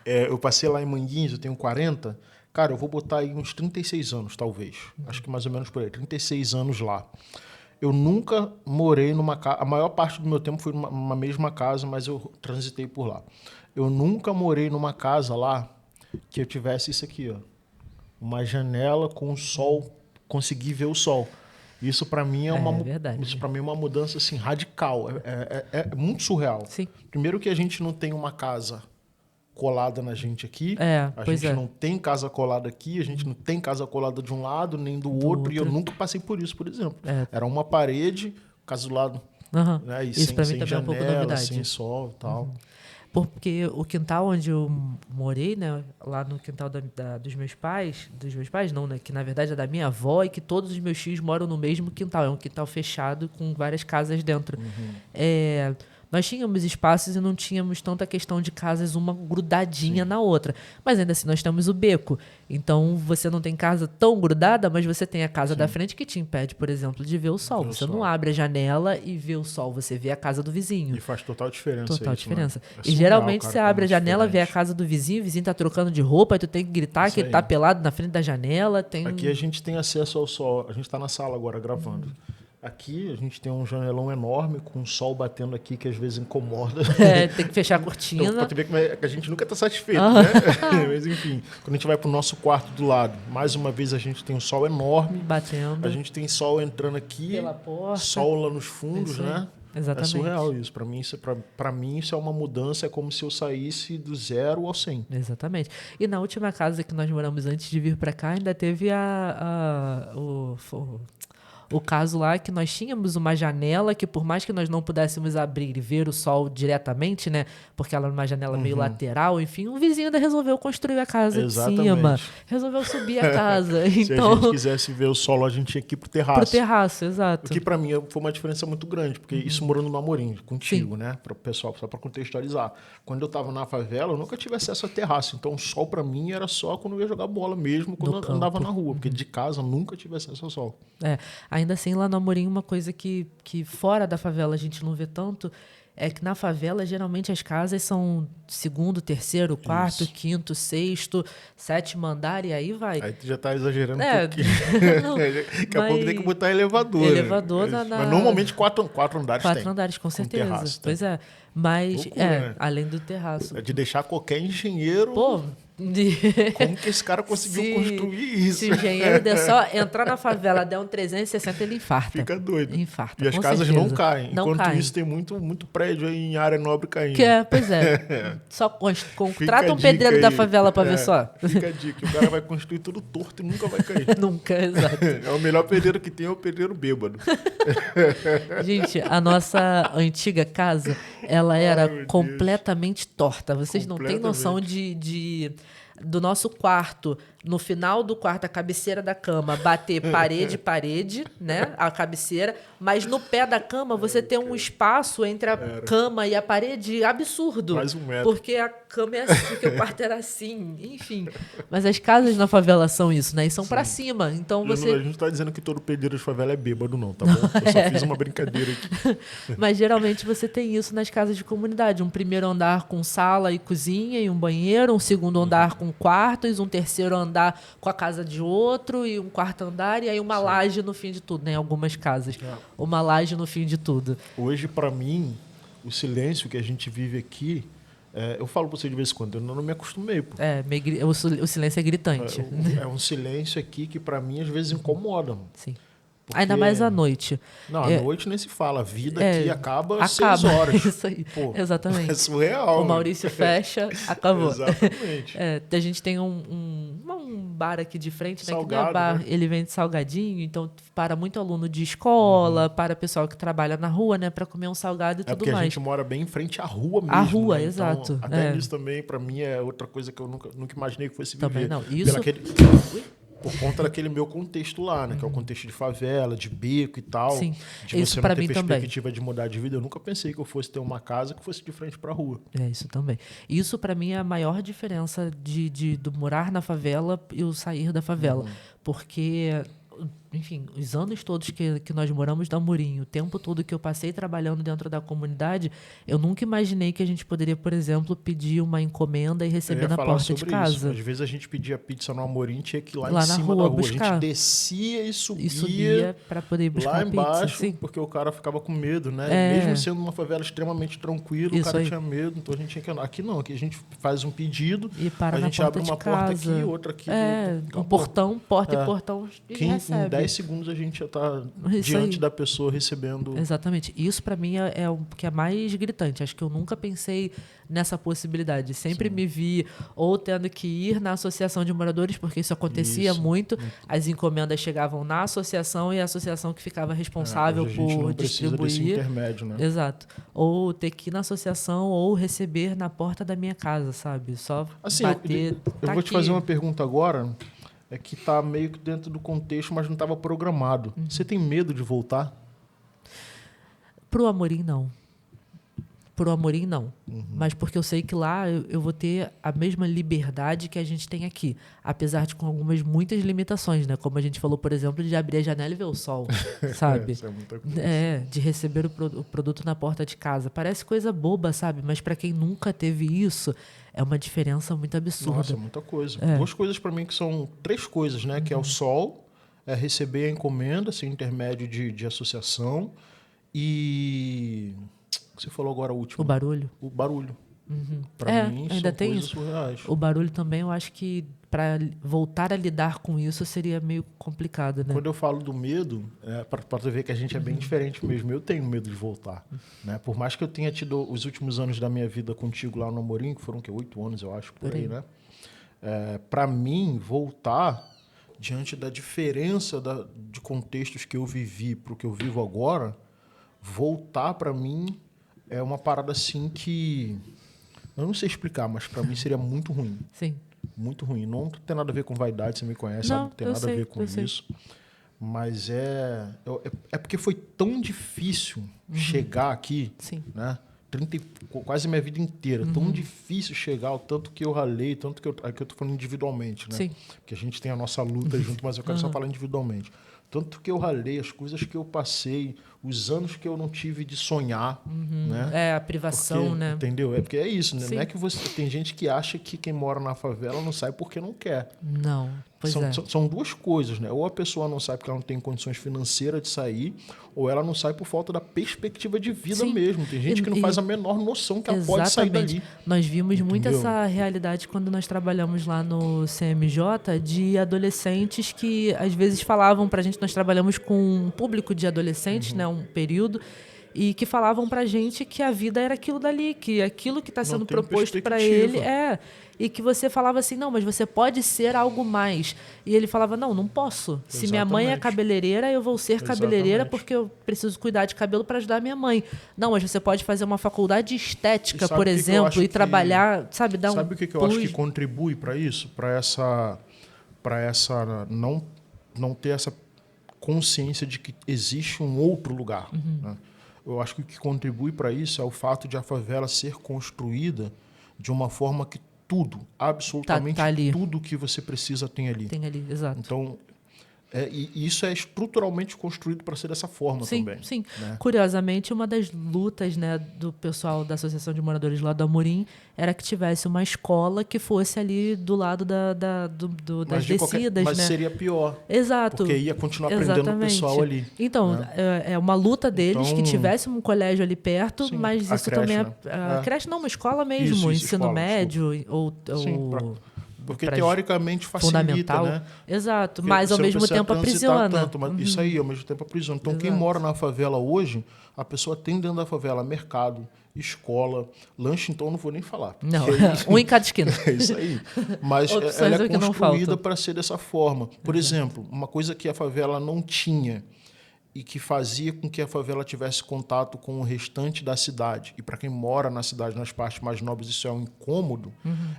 Eu passei lá em Manguinhos, eu tenho 40. Cara, eu vou botar aí uns 36 anos, talvez. Acho que mais ou menos por aí. 36 anos lá. Eu nunca morei numa casa... A maior parte do meu tempo foi numa mesma casa, mas eu transitei por lá. Eu nunca morei numa casa lá que eu tivesse isso aqui, ó. Uma janela com o sol, conseguir ver o sol. Isso para mim verdade. Isso para mim é uma mudança assim radical. É muito surreal. Sim. Primeiro que a gente não tem uma casa colada na gente aqui. A gente não tem casa colada aqui, a gente não tem casa colada de um lado nem do outro. E eu nunca passei por isso, por exemplo. Era uma parede, casa do lado, né? E isso para mim sem também janela, é um pouco novidade. sem sol e tal. Porque o quintal onde eu morei, né, lá no quintal dos meus pais não, né, que na verdade é da minha avó e que todos os meus tios moram no mesmo quintal. É um quintal fechado com várias casas dentro. Nós tínhamos espaços e não tínhamos tanta questão de casas uma grudadinha na outra. Mas ainda assim, nós temos o beco. Então, você não tem casa tão grudada, mas você tem a casa da frente que te impede, por exemplo, de ver o sol. Você não abre a janela e vê o sol, você vê a casa do vizinho. E faz total diferença. Total isso, diferença. Né? E surreal, geralmente cara, você abre a janela, vê a diferente. casa do vizinho, o vizinho tá trocando de roupa, aí tu tem que gritar que ele tá pelado na frente da janela. Aqui a gente tem acesso ao sol. A gente tá na sala agora gravando. Aqui a gente tem um janelão enorme com o sol batendo aqui que às vezes incomoda. Tem que fechar a cortina. Então, pra tu ver como é que a gente nunca tá satisfeito, né? Mas enfim, quando a gente vai pro nosso quarto do lado, mais uma vez a gente tem um sol enorme. Batendo. A gente tem sol entrando aqui, pela porta. sol lá nos fundos, Isso né? Exatamente. É surreal isso. Pra mim isso é uma mudança, é como se eu saísse do 0 ao 100. Exatamente. E na última casa que nós moramos antes de vir para cá, ainda teve o caso lá que nós tínhamos uma janela que, por mais que nós não pudéssemos abrir e ver o sol diretamente, né? Porque ela era uma janela meio lateral, enfim, um vizinho ainda resolveu construir a casa de cima. Resolveu subir a casa. Se então, a gente quisesse ver o sol, a gente tinha que ir pro terraço. Pro terraço, exato. O que pra mim foi uma diferença muito grande, porque isso morando no Amorim, contigo, né? Para o pessoal, só para contextualizar. Quando eu tava na favela, eu nunca tive acesso a terraço. Então o sol pra mim era só quando eu ia jogar bola mesmo, quando eu andava na rua. Porque de casa eu nunca tive acesso ao sol. Ainda assim, lá no Amorim, uma coisa que fora da favela a gente não vê tanto é que na favela, geralmente, as casas são segundo, terceiro, quarto, quinto, sexto, sétimo andar e aí vai. Aí tu já tá exagerando um pouquinho. Daqui a pouco tem que botar elevador. Elevador Mas normalmente quatro andares tem. 4 andares, com certeza. Terraço, pois é. Mas, loucura, né? além do terraço. É de deixar qualquer engenheiro... Pô, Como que esse cara conseguiu construir isso? Se o engenheiro der só entrar na favela, der um 360, ele infarta. Fica doido. Infarta, E as com casas certeza. não caem. Não Enquanto caem. isso, tem muito prédio aí em área nobre caindo. Pois é. Só contrata Fica a um pedreiro dica da aí. favela pra ver só. Fica a dica. O cara vai construir tudo torto e nunca vai cair. Nunca, exato. É o melhor pedreiro que tem, é o pedreiro bêbado. Gente, a nossa antiga casa, ela era meu Deus. completamente torta. Vocês não têm noção do nosso quarto, no final do quarto, a cabeceira da cama, bater parede, né? A cabeceira, mas no pé da cama você tem um espaço entre a cama e a parede absurdo. Mais 1 metro. Porque a cama é assim, porque o quarto era assim, enfim. Mas as casas na favela são isso, né? E são pra cima. Então A você. gente tá dizendo que todo pedreiro de favela é bêbado, não, tá bom? Eu só fiz uma brincadeira aqui. Mas geralmente você tem isso nas casas de comunidade. Um primeiro andar com sala e cozinha e um banheiro, um segundo andar com quartos, um terceiro andar com a casa de outro e um quarto andar e aí uma laje no fim de tudo, né? Em algumas casas. Uma laje no fim de tudo. Hoje, pra mim, o silêncio que a gente vive aqui, eu falo pra você de vez em quando, eu não me acostumei, pô. O silêncio é gritante. É um silêncio aqui que pra mim às vezes incomoda. Mano. Sim. Porque- Ainda mais à noite. Não, à noite nem se fala. A vida aqui acaba às 6 Acaba. horas. Isso aí. Pô, Exatamente. é surreal. O Maurício fecha, acabou. Exatamente. A gente tem um bar aqui de frente, né? Que não é Salgado, bar, né? ele vende salgadinho, então para muito aluno de escola, para pessoal que trabalha na rua, né? Para comer um salgado e É tudo porque a mais. gente mora bem em frente à rua mesmo. À rua, né? exato. Então, até É. isso também, pra mim, é outra coisa que eu nunca imaginei que fosse Também viver. não. Isso- Por conta daquele meu contexto lá, né? Que é o contexto de favela, de beco e tal. Sim. De Isso você pra não ter mim também. perspectiva de mudar de vida. Eu nunca pensei que eu fosse ter uma casa que fosse de frente pra rua. É, isso também. Isso, para mim, é a maior diferença do morar na favela e o sair da favela. Porque, enfim, os anos todos que nós moramos da Murim, o tempo todo que eu passei trabalhando dentro da comunidade, eu nunca imaginei que a gente poderia, por exemplo, pedir uma encomenda e Eu receber ia na falar porta de sobre casa. isso. Às vezes a gente pedia pizza no Amorim, tinha que ir lá Lá em na cima rua da rua. A buscar. gente descia e E subia para poder buscar lá a pizza. embaixo, Sim. porque o cara ficava com medo, né? É. Mesmo sendo uma favela extremamente tranquila, o Isso cara aí. tinha medo, então a gente tinha que andar. Aqui não, aqui a gente faz um pedido, E para a na gente porta abre de uma porta casa. aqui, outra aqui. Um acabou. portão, porta É. e portão e Que em recebe. 10 segundos a gente já está Isso diante aí. da pessoa recebendo. Exatamente. Isso para mim é o que é mais gritante. Acho que eu nunca pensei nessa possibilidade. Sempre me vi ou tendo que ir na associação de moradores, porque isso acontecia Isso. muito. As encomendas chegavam na associação e a associação que ficava responsável Hoje a gente por não precisa desse distribuir. intermédio, né? Exato. Ou ter que ir na associação ou receber na porta da minha casa, sabe? Só Assim, bater. eu tá vou te aqui. fazer uma pergunta agora, é que tá meio que dentro do contexto, mas não estava programado. Você tem medo de voltar? Pro Amorim, não. Pro Amorim, não. Uhum. Mas porque eu sei que lá eu vou ter a mesma liberdade que a gente tem aqui. Apesar de com muitas limitações, né? Como a gente falou, por exemplo, de abrir a janela e ver o sol, sabe? Isso é muita coisa. De receber o produto na porta de casa. Parece coisa boba, sabe? Mas para quem nunca teve isso, é uma diferença muito absurda. Nossa, é muita coisa. 2 coisas para mim que são 3 coisas, né? Que é o sol, é receber a encomenda sem intermédio de associação e... Você falou agora o último. O barulho. O barulho. Para mim, ainda são tem coisas isso. surreais. O barulho também, eu acho que para voltar a lidar com isso seria meio complicado, né? Quando eu falo do medo, para tu ver que a gente é bem diferente mesmo. Eu tenho medo de voltar. Né? Por mais que eu tenha tido os últimos anos da minha vida contigo lá no Amorim, que foram 8 anos, eu acho, por aí, né? Para mim, voltar, diante da diferença de contextos que eu vivi para o que eu vivo agora, voltar para mim é uma parada assim que... Eu não sei explicar, mas para mim seria muito ruim. Sim. Muito ruim. Não tem nada a ver com vaidade, você me conhece, Não, sabe? Não tem eu nada sei, a ver com eu sei. isso. Mas é porque foi tão difícil chegar aqui, Sim. né? Quase minha vida inteira. Tão difícil chegar, o tanto que eu ralei, tanto que aqui eu tô falando individualmente, né? Sim. Porque a gente tem a nossa luta junto, mas eu quero só falar individualmente. Tanto que eu ralei, as coisas que eu passei, os anos que eu não tive de sonhar, né? A privação, Porque, né? entendeu? É porque é isso, né? Sim. Não é que tem gente que acha que quem mora na favela não sai porque não quer. Não. Pois é. São duas coisas, né? Ou a pessoa não sai porque ela não tem condições financeiras de sair, ou ela não sai por falta da perspectiva de vida Sim. mesmo. Tem gente que não faz a menor noção que ela pode sair dali. Nós vimos muito Entendeu? essa realidade quando nós trabalhamos lá no CMJ, de adolescentes que às vezes falavam pra gente, nós trabalhamos com um público de adolescentes, né, um período, e que falavam pra gente que a vida era aquilo dali, que aquilo que está sendo tem proposto para perspectiva. ele e que você falava assim, não, mas você pode ser algo mais. E ele falava, não posso. Se minha mãe é Exatamente. cabeleireira, eu vou ser cabeleireira Exatamente. porque eu preciso cuidar de cabelo para ajudar a minha mãe. Não, mas você pode fazer uma faculdade de estética, E sabe por o que eu exemplo, acho e que- trabalhar, sabe, dar Sabe o que eu acho que contribui para isso? Para essa não ter essa consciência de que existe um outro lugar. Né? Eu acho que o que contribui para isso é o fato de a favela ser construída de uma forma que tudo, absolutamente tá ali. tudo que você precisa tem ali. Tem ali, exato. Então, e isso é estruturalmente construído para ser dessa forma Sim, também. sim. Né? Curiosamente, uma das lutas, né, do pessoal da Associação de Moradores lá do Amorim era que tivesse uma escola que fosse ali do lado das descidas, Mas né? seria pior. Exato. Porque ia continuar prendendo o pessoal ali. Então, né? é uma luta deles que Então, tivesse um colégio ali perto, sim, mas a isso creche, também né? a creche não, uma escola mesmo, Isso, ensino escola, médio Sim, ou porque pra- teoricamente facilita, fundamental. né? Exato, Porque mas ao você não mesmo precisa tempo transitar aprisiona. tanto, mas isso aí, ao mesmo tempo aprisiona. Então, quem Exato. mora na favela hoje, a pessoa tem dentro da favela mercado, escola, lanche, então eu não vou nem falar. Não, Porque aí- um em cada esquina. É isso aí. Mas Opções ela é é que não construída faltam. para ser dessa forma. Por exemplo, uma coisa que a favela não tinha e que fazia com que a favela tivesse contato com o restante da cidade, e para quem mora na cidade, nas partes mais nobres, isso é um incômodo,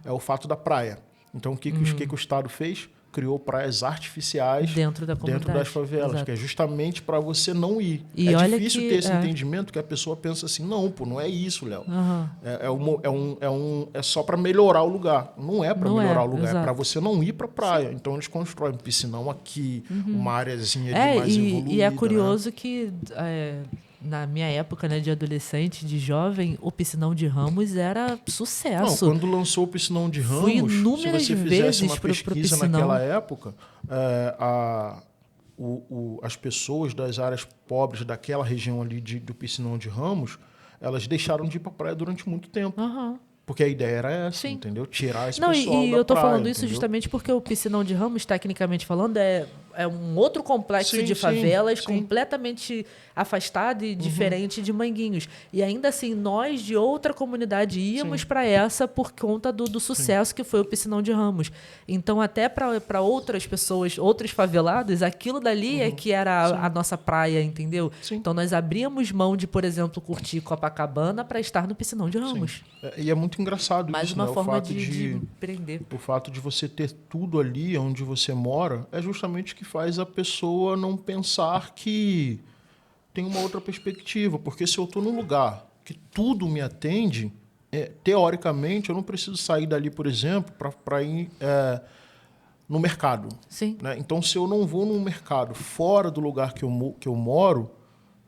é o fato da praia. Então, o que o Estado fez? Criou praias artificiais Dentro da comunidade. das favelas, Exato. que é justamente para você não ir. E é olha difícil que- ter esse é. entendimento que a pessoa pensa assim, não, pô, não é isso, Léo. Aham. É só para melhorar o lugar. Não é para Não melhorar é, o lugar, exato. é para você não ir para praia. Então eles constroem um piscinão aqui, uma areazinha de mais evoluída. E é né? curioso que na minha época, né, de adolescente, de jovem, o piscinão de Ramos era Não, sucesso. quando lançou o piscinão de Fui Ramos, se inúmeras você fizesse vezes uma pro pesquisa piscinão. naquela época, as pessoas das áreas pobres daquela região ali do piscinão de Ramos, elas deixaram de ir para praia durante muito tempo. Aham. Porque a ideia era essa, Sim. entendeu? Tirar esse Não, pessoal e da eu tô praia, falando isso entendeu? justamente porque o piscinão de Ramos, tecnicamente falando, é um outro complexo Sim, de sim, favelas sim. completamente afastado e diferente de Manguinhos. E ainda assim, nós de outra comunidade íamos para essa por conta do sucesso que foi o piscinão de Ramos. Então, até para outras pessoas, outros favelados, aquilo dali é que era a nossa praia, entendeu? Sim. Então, nós abríamos mão de, por exemplo, curtir Copacabana para estar no piscinão de Ramos. E é muito engraçado Mais isso, uma né? forma o fato de prender. O fato de você ter tudo ali onde você mora é justamente o que faz a pessoa não pensar que tem uma outra perspectiva. Porque se eu estou num lugar que tudo me atende, teoricamente eu não preciso sair dali, por exemplo, para ir no mercado. Sim. Né? Então, se eu não vou num mercado fora do lugar que eu moro,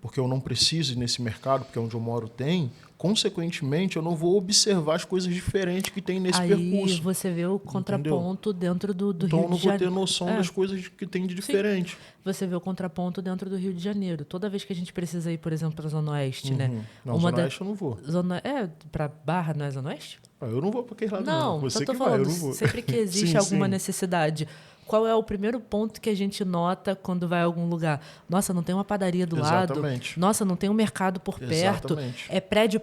porque eu não preciso ir nesse mercado, porque onde eu moro tem, consequentemente, eu não vou observar as coisas diferentes que tem nesse Aí percurso. você vê o contraponto dentro do Então, Rio eu não de vou Janeiro. ter noção das coisas que tem de diferente. Você vê o contraponto dentro do Rio de Janeiro. Toda vez que a gente precisa ir, por exemplo, para a Zona Oeste, né? Não, Zona Oeste eu não vou. Para Barra, não é Zona Oeste? Eu não vou para aquele lado, Não, não. Você só tô que falando, vai, eu não vou. sempre que existe Sim, alguma sim. necessidade, qual é o primeiro ponto que a gente nota quando vai a algum lugar? Nossa, não tem uma padaria do Exatamente. lado. Nossa, não tem um mercado por perto. Exatamente. É prédio.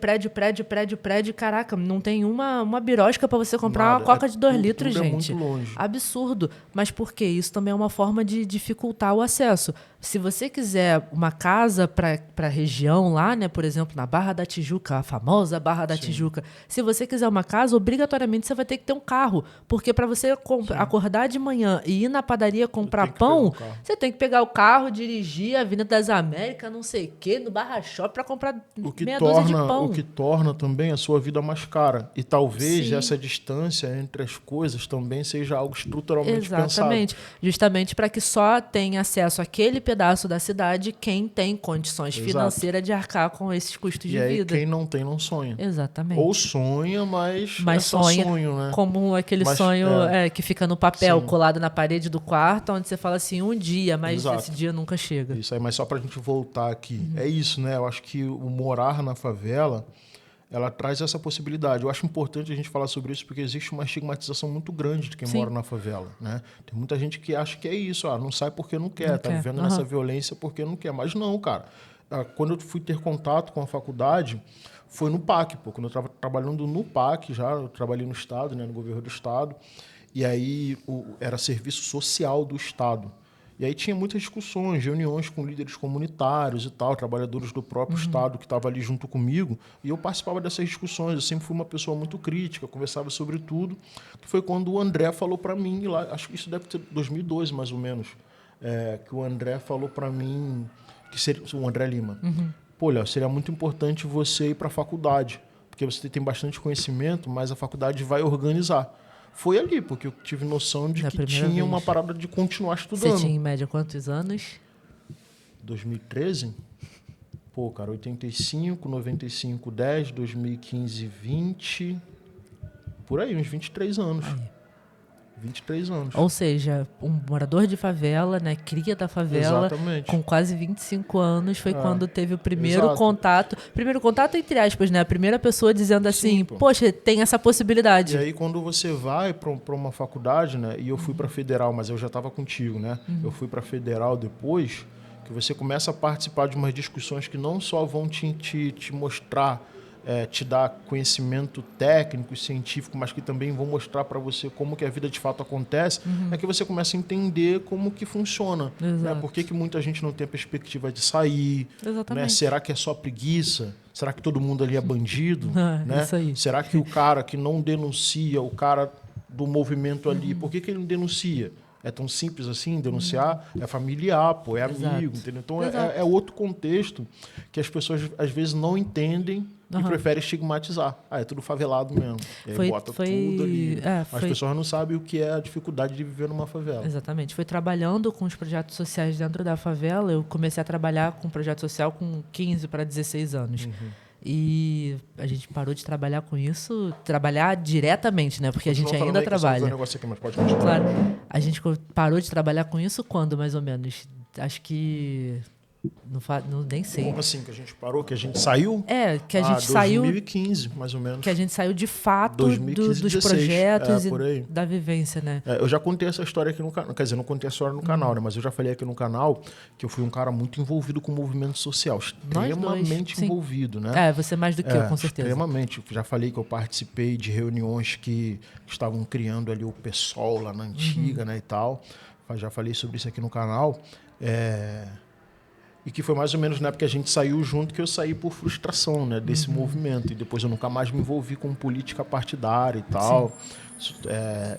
Caraca, não tem uma birosca para você comprar Nada. uma coca de 2 Tudo litros, é gente. muito longe. Absurdo. Mas por quê? Isso também é uma forma de dificultar o acesso. Se você quiser uma casa para a região lá, né, por exemplo, na Barra da Tijuca, a famosa Barra da Tijuca, se você quiser uma casa, obrigatoriamente você vai ter que ter um carro. Porque para você acordar de manhã e ir na padaria comprar tem que pegar pão, um carro. você tem que pegar o carro, dirigir a Avenida das Américas, não sei o quê, no Barra Shopping para comprar meia dúzia de pão. O que torna também a sua vida mais cara. E talvez Sim. essa distância entre as coisas também seja algo estruturalmente Exatamente. pensado. Justamente para que só tenha acesso àquele pedaço da cidade quem tem condições financeiras de arcar com esses custos de vida. Quem não tem, não sonha. Exatamente. Ou sonha, mas é só sonha sonho, né? como aquele sonho que fica no papel, colado na parede do quarto, onde você fala assim, um dia, mas esse dia nunca chega. Isso aí, mas só pra gente voltar aqui. É isso, né? Eu acho que o morar na favela, ela traz essa possibilidade. Eu acho importante a gente falar sobre isso porque existe uma estigmatização muito grande de quem mora na favela, né? Tem muita gente que acha que é isso, não sai porque não quer, tá vivendo nessa violência porque não quer. Mas não, cara. Quando eu fui ter contato com a faculdade, foi no PAC, quando eu estava trabalhando no PAC já, eu trabalhei no Estado, né, no governo do Estado, e aí era serviço social do Estado. E aí tinha muitas discussões, reuniões com líderes comunitários e tal, trabalhadores do próprio Estado que estavam ali junto comigo, e eu participava dessas discussões. Eu sempre fui uma pessoa muito crítica, conversava sobre tudo, que foi quando o André falou para mim, lá, acho que isso deve ter 2012 mais ou menos, que o André falou para mim, que seria, o André Lima, pô, Léo, seria muito importante você ir para a faculdade, porque você tem bastante conhecimento, mas a faculdade vai organizar. Foi ali, porque eu tive noção de que tinha uma parada de continuar estudando. Você tinha, em média, quantos anos? 2013? Pô, cara, 85, 95, 10, 2015, 20... Por aí, uns 23 anos. 23 anos. Ou seja, um morador de favela, né, cria da favela, com quase 25 anos, foi quando teve o primeiro contato. Primeiro contato, entre aspas, né? A primeira pessoa dizendo assim, poxa, tem essa possibilidade. E aí, quando você vai para uma faculdade, né? E eu fui para Federal, mas eu já estava contigo, né? Eu fui para Federal depois, que você começa a participar de umas discussões que não só vão te mostrar, te dar conhecimento técnico e científico, mas que também vão mostrar para você como que a vida de fato acontece, é que você começa a entender como que funciona. Né? Por que muita gente não tem a perspectiva de sair? Né? Será que é só preguiça? Será que todo mundo ali é bandido? Né? Isso aí. Será que o cara que não denuncia, o cara do movimento ali, por que ele não denuncia? É tão simples assim, denunciar? É familiar, pô, é amigo, entendeu? Então é outro contexto que as pessoas às vezes não entendem e preferem estigmatizar. É tudo favelado mesmo. E aí bota tudo ali. As pessoas não sabem o que é a dificuldade de viver numa favela. Exatamente. Foi trabalhando com os projetos sociais dentro da favela. Eu comecei a trabalhar com projeto social com 15 para 16 anos. E a gente parou de trabalhar com isso, trabalhar diretamente, né? Porque a gente ainda trabalha. Um negócio aqui, mas pode continuar. Claro. A gente parou de trabalhar com isso quando, mais ou menos? Acho que... nem sei. Como assim? Que a gente parou? Que a gente saiu? Que a gente saiu... 2015, mais ou menos. Que a gente saiu de fato 2015, dos 16, projetos e da vivência, né? Eu já contei essa história aqui no canal. Quer dizer, não contei a história no canal, né? Mas eu já falei aqui no canal que eu fui um cara muito envolvido com o movimento social. Extremamente envolvido, né? Você mais do que eu, com certeza. Extremamente. Já falei que eu participei de reuniões que estavam criando ali o PSOL lá na antiga, né? E tal. Já falei sobre isso aqui no canal. E que foi mais ou menos na época que a gente saiu junto, que eu saí por frustração, né, desse movimento. E depois eu nunca mais me envolvi com política partidária e tal.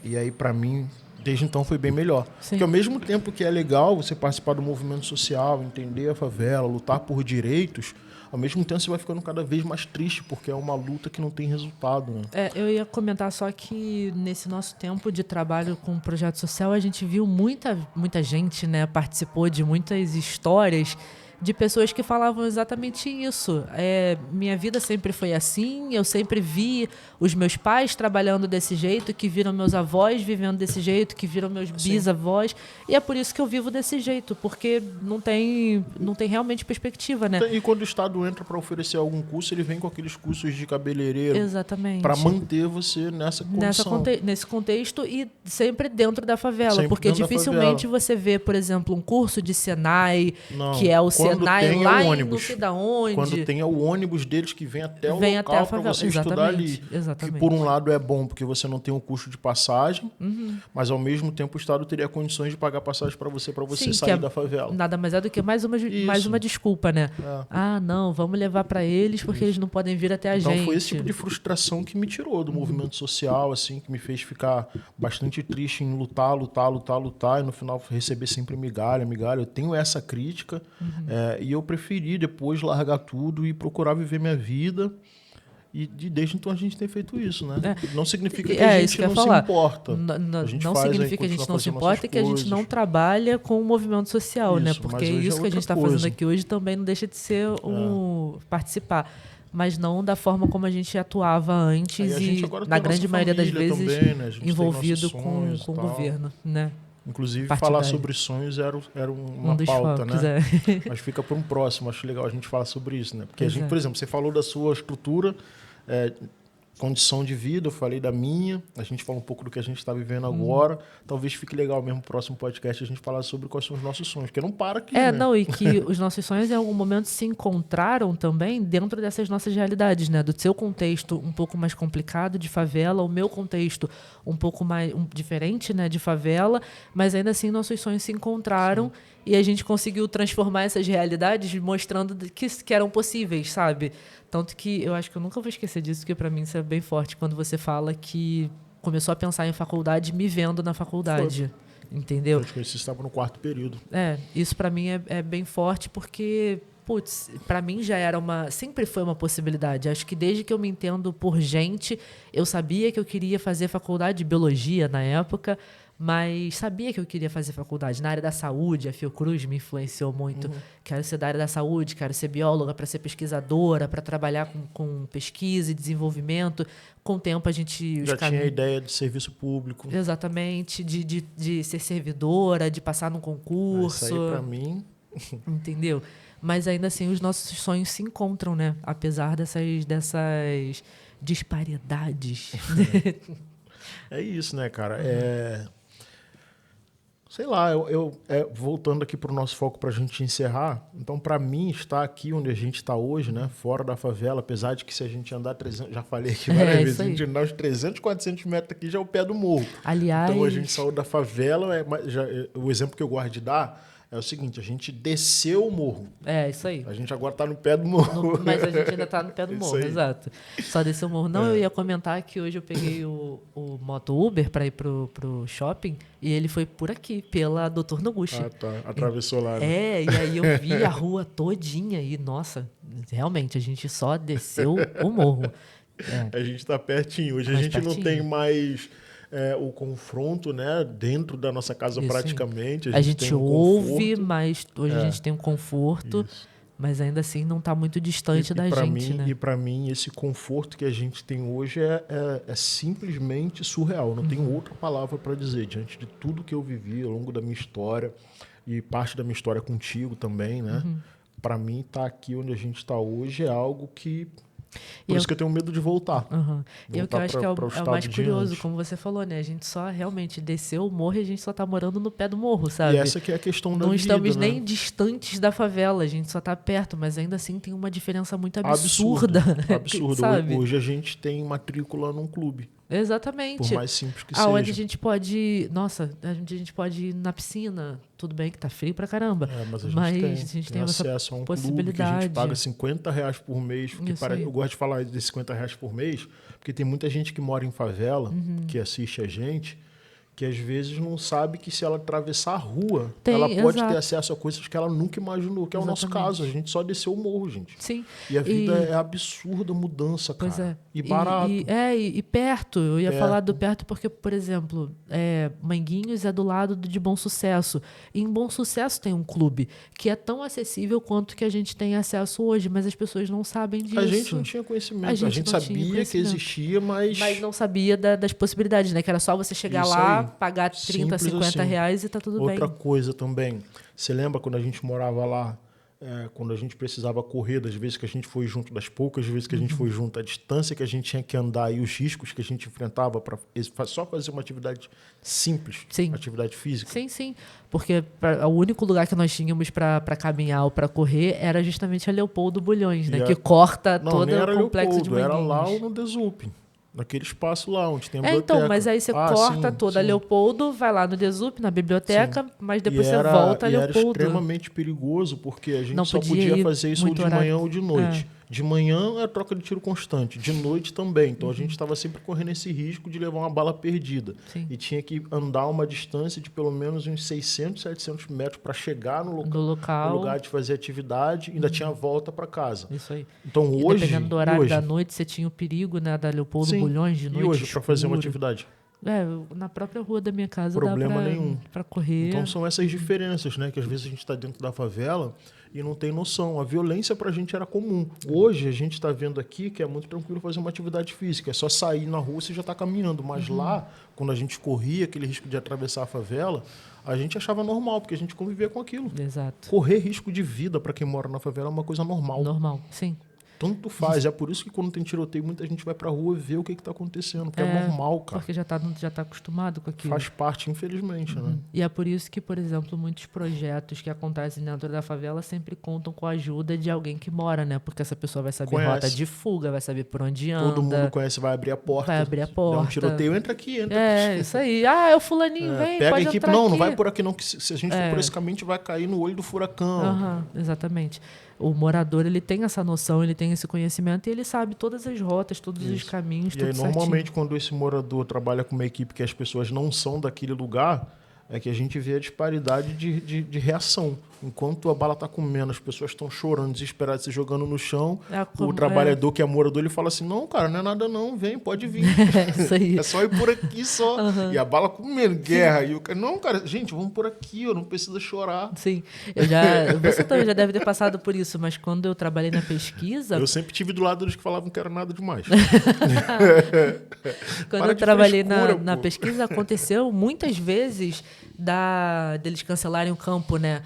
E aí, para mim, desde então foi bem melhor. Porque ao mesmo tempo que é legal você participar do movimento social, entender a favela, lutar por direitos, ao mesmo tempo você vai ficando cada vez mais triste, porque é uma luta que não tem resultado. Né? Eu ia comentar só que nesse nosso tempo de trabalho com o projeto social, a gente viu muita gente, né, participou de muitas histórias de pessoas que falavam exatamente isso. Minha vida sempre foi assim, eu sempre vi os meus pais trabalhando desse jeito, que viram meus avós vivendo desse jeito, que viram meus bisavós, e é por isso que eu vivo desse jeito, porque não tem realmente perspectiva, né? E quando o Estado entra para oferecer algum curso, ele vem com aqueles cursos de cabeleireiro para manter você nessa condição. Nesse contexto e sempre dentro da favela, porque dificilmente você vê, por exemplo, um curso de Senai, que é o Senai lá em não sei da onde. Quando tem o ônibus deles que vem até o local para você estudar ali. Exatamente. Que por um lado é bom, porque você não tem o custo de passagem, mas ao mesmo tempo o Estado teria condições de pagar passagem para você sair da favela. Nada mais é do que mais uma desculpa, né? Não, vamos levar para eles porque eles não podem vir até a gente. Então foi esse tipo de frustração que me tirou do movimento social, assim, que me fez ficar bastante triste em lutar, e no final receber sempre migalha. Eu tenho essa crítica, e eu preferi depois largar tudo e procurar viver minha vida E desde então a gente tem feito isso, né? É. Não significa que a gente não se importa. Não significa que a gente não se importa e que a gente não trabalha com o movimento social, né? Porque isso que a gente está fazendo aqui hoje também não deixa de ser participar. Mas não da forma como a gente atuava antes e, na grande maioria das vezes, também, né? Envolvido com o governo, né? Inclusive, falar sobre sonhos era uma pauta, focos, né? Mas fica para um próximo. Acho legal a gente falar sobre isso, né? Porque a gente, por exemplo, você falou da sua estrutura, condição de vida, eu falei da minha, a gente fala um pouco do que a gente está vivendo agora. Talvez fique legal mesmo no próximo podcast a gente falar sobre quais são os nossos sonhos, porque não para aqui, né? E que os nossos sonhos em algum momento se encontraram também dentro dessas nossas realidades, né? Do seu contexto um pouco mais complicado de favela, o meu contexto um pouco mais diferente, né, de favela, mas ainda assim nossos sonhos se encontraram. Sim. E a gente conseguiu transformar essas realidades mostrando que eram possíveis, sabe? Tanto que eu acho que eu nunca vou esquecer disso, porque para mim isso é bem forte, quando você fala que começou a pensar em faculdade me vendo na faculdade. Foi. Entendeu? Eu acho que você estava no 4º período. Isso para mim é bem forte, porque, para mim sempre foi uma possibilidade. Acho que desde que eu me entendo por gente, eu sabia que eu queria fazer faculdade de biologia na época, mas sabia que eu queria fazer faculdade na área da saúde. A Fiocruz me influenciou muito. Quero ser da área da saúde, quero ser bióloga para ser pesquisadora, para trabalhar com pesquisa e desenvolvimento. Com o tempo a gente... Já tinha a ideia de serviço público. Exatamente, de ser servidora, de passar num concurso. Isso aí para mim... Entendeu? Mas ainda assim os nossos sonhos se encontram, né? Apesar dessas disparidades. É isso, né, cara? Sei lá, voltando aqui para o nosso foco para a gente encerrar, então para mim estar aqui onde a gente está hoje, né, fora da favela, apesar de que se a gente andar 300, já falei aqui várias vezes, a gente andar uns 300, 400 metros aqui já é o pé do morro. Aliás... Então a gente saiu da favela, o exemplo que eu gosto de dar é o seguinte, a gente desceu o morro. Isso aí. A gente agora está no pé do morro. Mas a gente ainda está no pé do morro, exato. Só desceu o morro. Não, eu ia comentar que hoje eu peguei o Moto Uber para ir pro shopping e ele foi por aqui, pela Doutor Noguchi. Ah, tá. Atravessou lá. Né? E aí eu vi a rua todinha e, nossa, realmente, a gente só desceu o morro. A gente está pertinho. Hoje a gente não tem mais... o confronto, né, dentro da nossa casa. Isso, praticamente. A gente ouve, mas hoje a gente tem um conforto, mas ainda assim não está muito distante da gente. Né? E para mim, esse conforto que a gente tem hoje é simplesmente surreal. Não tenho outra palavra para dizer. Diante de tudo que eu vivi ao longo da minha história, e parte da minha história contigo também, né? Para mim, estar aqui onde a gente está hoje é algo que... Por isso que eu tenho medo de voltar. E o que eu acho que é o mais curioso, como você falou, né? A gente só realmente desceu o morro e a gente só tá morando no pé do morro, sabe? E essa que é a questão da vida, não estamos né? nem distantes da favela, a gente só tá perto, mas ainda assim tem uma diferença muito absurda. Absurdo. Sabe? Hoje a gente tem matrícula num clube. Exatamente. Por mais simples que seja. Onde a gente pode... Nossa, a gente pode ir na piscina. Tudo bem que tá frio pra caramba. Mas a gente tem acesso a um clube que a gente paga R$50 por mês. Porque eu gosto de falar de R$50 por mês, porque tem muita gente que mora em favela, que assiste a gente, que às vezes não sabe que se ela atravessar a rua, ela pode ter acesso a coisas que ela nunca imaginou, que é o nosso caso. A gente só desceu o morro, gente. Sim. E a vida é absurda mudança, cara. Pois é. E barato. E perto. Eu ia falar do perto porque, por exemplo, Manguinhos é do lado de Bom Sucesso. E em Bom Sucesso tem um clube que é tão acessível quanto que a gente tem acesso hoje, mas as pessoas não sabem disso. A gente não tinha conhecimento. A gente sabia que existia, mas não sabia das possibilidades, né? Que era só você chegar lá, pagar 30, 50 reais e tá tudo bem. Outra coisa também. Você lembra quando a gente morava lá, quando a gente precisava correr, das vezes que a gente foi junto, das poucas vezes que a gente foi junto, a distância que a gente tinha que andar e os riscos que a gente enfrentava para só fazer uma atividade simples, atividade física? Sim. Porque o único lugar que nós tínhamos para caminhar ou para correr era justamente a Leopoldo Bulhões, né? Que corta todo o complexo de Manguinhos. Era lá no Desup. Naquele espaço lá, onde tem a biblioteca. Então, mas aí você corta toda a Leopoldo, vai lá no Desup, na biblioteca, mas depois você volta a Leopoldo. Era extremamente perigoso, porque a gente só podia fazer isso ou de manhã ou de noite. De manhã é troca de tiro constante, de noite também. Então a gente estava sempre correndo esse risco de levar uma bala perdida. Sim. E tinha que andar uma distância de pelo menos uns 600, 700 metros para chegar no local, no lugar de fazer atividade, e ainda tinha a volta para casa. Isso aí. Então E hoje... dependendo do horário da noite, você tinha o perigo, né, da Leopoldo Bulhões de noite. E hoje, para fazer uma atividade? Na própria rua da minha casa problema dá nenhum para correr. Então são essas diferenças, né? Que às vezes a gente está dentro da favela e não tem noção. A violência pra gente era comum. Hoje a gente está vendo aqui que é muito tranquilo fazer uma atividade física. É só sair na rua e você já está caminhando. Mas lá, quando a gente corria aquele risco de atravessar a favela, a gente achava normal, porque a gente convivia com aquilo. Exato. Correr risco de vida para quem mora na favela é uma coisa normal. Normal, sim. Tanto faz. É por isso que quando tem tiroteio, muita gente vai pra rua ver o que está acontecendo. Porque é normal, cara. Porque já tá acostumado com aquilo. Faz parte, infelizmente, né? E é por isso que, por exemplo, muitos projetos que acontecem dentro da favela sempre contam com a ajuda de alguém que mora, né? Porque essa pessoa vai saber rota de fuga, vai saber por onde anda. Todo mundo conhece, vai abrir a porta. Vai abrir a porta. Dá um tiroteio, entra aqui. Isso aí. Ah, é o fulaninho, vem, pega pode a equipe. entrar Não, aqui. não vai por aqui não, que se a gente for por esse caminho, a gente vai cair no olho do furacão. Exatamente. O morador, ele tem essa noção, ele tem esse conhecimento e ele sabe todas as rotas, todos os caminhos, e tudo aí, certinho. normalmente, quando esse morador trabalha com uma equipe que as pessoas não são daquele lugar, é que a gente vê a disparidade de reação. Enquanto a bala está comendo, as pessoas estão chorando, desesperadas, se jogando no chão. O trabalhador que é morador, ele fala assim, não, cara, não é nada não, vem, pode vir. Isso aí. É só ir por aqui só. E a bala comendo, guerra. E o cara, não, cara, gente, vamos por aqui, não precisa chorar. Sim. Você também já deve ter passado por isso, mas quando eu trabalhei na pesquisa... Eu sempre tive do lado dos que falavam que era nada demais. Quando eu trabalhei na pesquisa, aconteceu muitas vezes deles cancelarem o campo, né?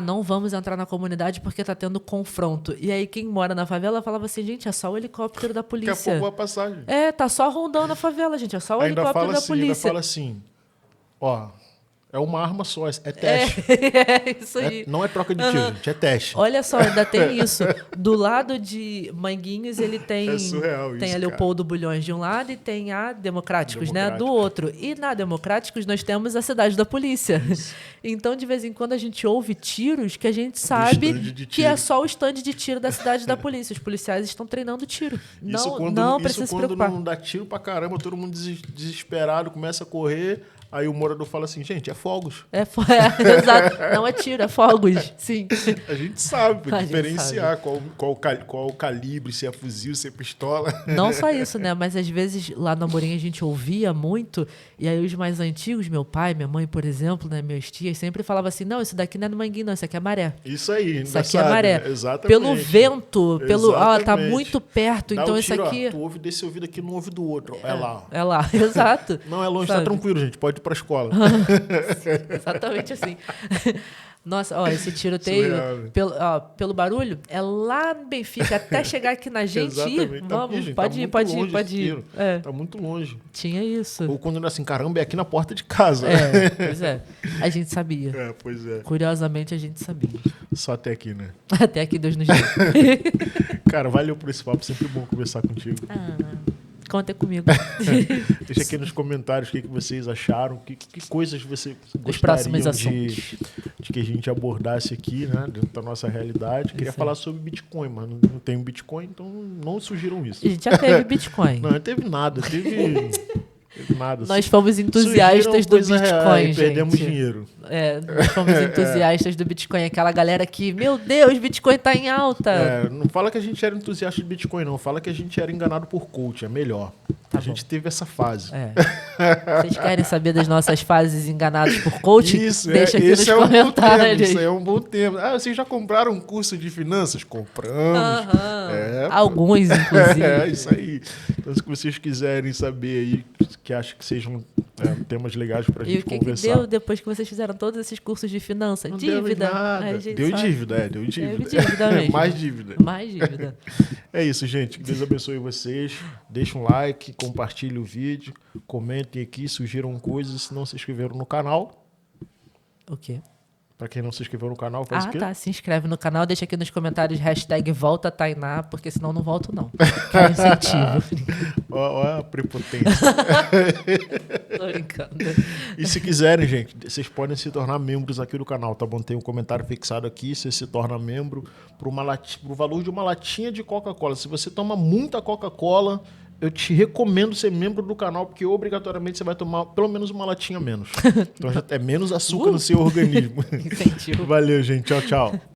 Não vamos entrar na comunidade porque tá tendo confronto. E aí quem mora na favela falava assim, gente, é só o helicóptero da polícia. Daqui a pouco a passagem. Tá só rondando a favela, gente, é só o helicóptero da polícia. Ainda fala assim, ó... É uma arma só, é teste. Isso aí. Não é troca de tiro, gente, é teste. Olha só, ainda tem isso. Do lado de Manguinhos, ele tem... É surreal isso, tem a Leopoldo Bulhões de um lado e tem a Democráticos, né? Do outro. E na Democráticos nós temos a cidade da polícia. Isso. Então, de vez em quando, a gente ouve tiros que a gente sabe que é só o stand de tiro da cidade da polícia. Os policiais estão treinando tiro. Não precisa se preocupar. Quando não dá tiro pra caramba, todo mundo desesperado, começa a correr... Aí o morador fala assim, gente, é fogos. Exato. Não é tiro, é fogos. Sim. A gente sabe diferenciar qual o calibre, se é fuzil, se é pistola. Não só isso, né? Mas às vezes lá no Amorim a gente ouvia muito, e aí os mais antigos, meu pai, minha mãe, por exemplo, né, meus tios, sempre falavam assim, não, isso daqui não é no Manguinho, não, isso aqui é maré. Isso aí, isso aqui é maré. Né? Exatamente. Pelo vento, tá muito perto, dá então tiro, isso aqui... tu ouve desse ouvido aqui, não ouve do outro. É lá. É lá, exato. Não é longe, tá tranquilo, gente, pode ir pra escola. Exatamente assim. Nossa, esse tiroteio, pelo barulho, é lá no Benfica, até chegar aqui na gente. Vamos, pode ir. Tá muito longe. Tinha isso. Ou quando era assim, caramba, é aqui na porta de casa. Pois é. A gente sabia. Pois é. Curiosamente, a gente sabia. Só até aqui, né? Até aqui, Deus nos deu. Cara, valeu por esse papo, sempre bom conversar contigo. Conta comigo. Deixa aqui nos comentários o que vocês acharam, que coisas você gostariam de que a gente abordasse aqui, né, dentro da nossa realidade. Queria falar sobre Bitcoin, mas não tem Bitcoin, então não surgiram isso. A gente já teve Bitcoin. Não teve nada, teve nada. Nós fomos entusiastas do Bitcoin, gente. Perdemos dinheiro. Nós fomos entusiastas do Bitcoin. Aquela galera que, meu Deus, Bitcoin tá em alta. Não fala que a gente era entusiasta de Bitcoin, não. Fala que a gente era enganado por coach, é melhor. A gente teve essa fase. Vocês querem saber das nossas fases enganadas por coach? Isso, deixa aqui nos comentários. Isso é um bom tema. Vocês já compraram um curso de finanças? Compramos. Alguns, inclusive. Isso aí. Então, se vocês quiserem saber aí, que acho que sejam temas legais pra gente conversar. E o que deu depois que vocês fizeram todos esses cursos de finanças? Não dívida. Deu nada. Deu dívida. Deu dívida mesmo. Mais dívida. Mais dívida. É isso, gente. Que Deus abençoe vocês. Deixa um like, compartilhe o vídeo, comentem aqui, sugiram coisas. Se não se inscreveram no canal. O quê? Pra quem não se inscreveu no canal, faz o quê? Tá. Se inscreve no canal, deixa aqui nos comentários #volta Tainá, porque senão não volto, não. Quero incentivo. Olha a prepotência. Tô brincando. E se quiserem, gente, vocês podem se tornar membros aqui do canal, tá bom? Tem um comentário fixado aqui, você se torna membro pro valor de uma latinha de Coca-Cola. Se você toma muita Coca-Cola, eu te recomendo ser membro do canal, porque obrigatoriamente você vai tomar pelo menos uma latinha menos. Então já é menos açúcar no seu organismo. Incentivo. Valeu, gente. Tchau, tchau.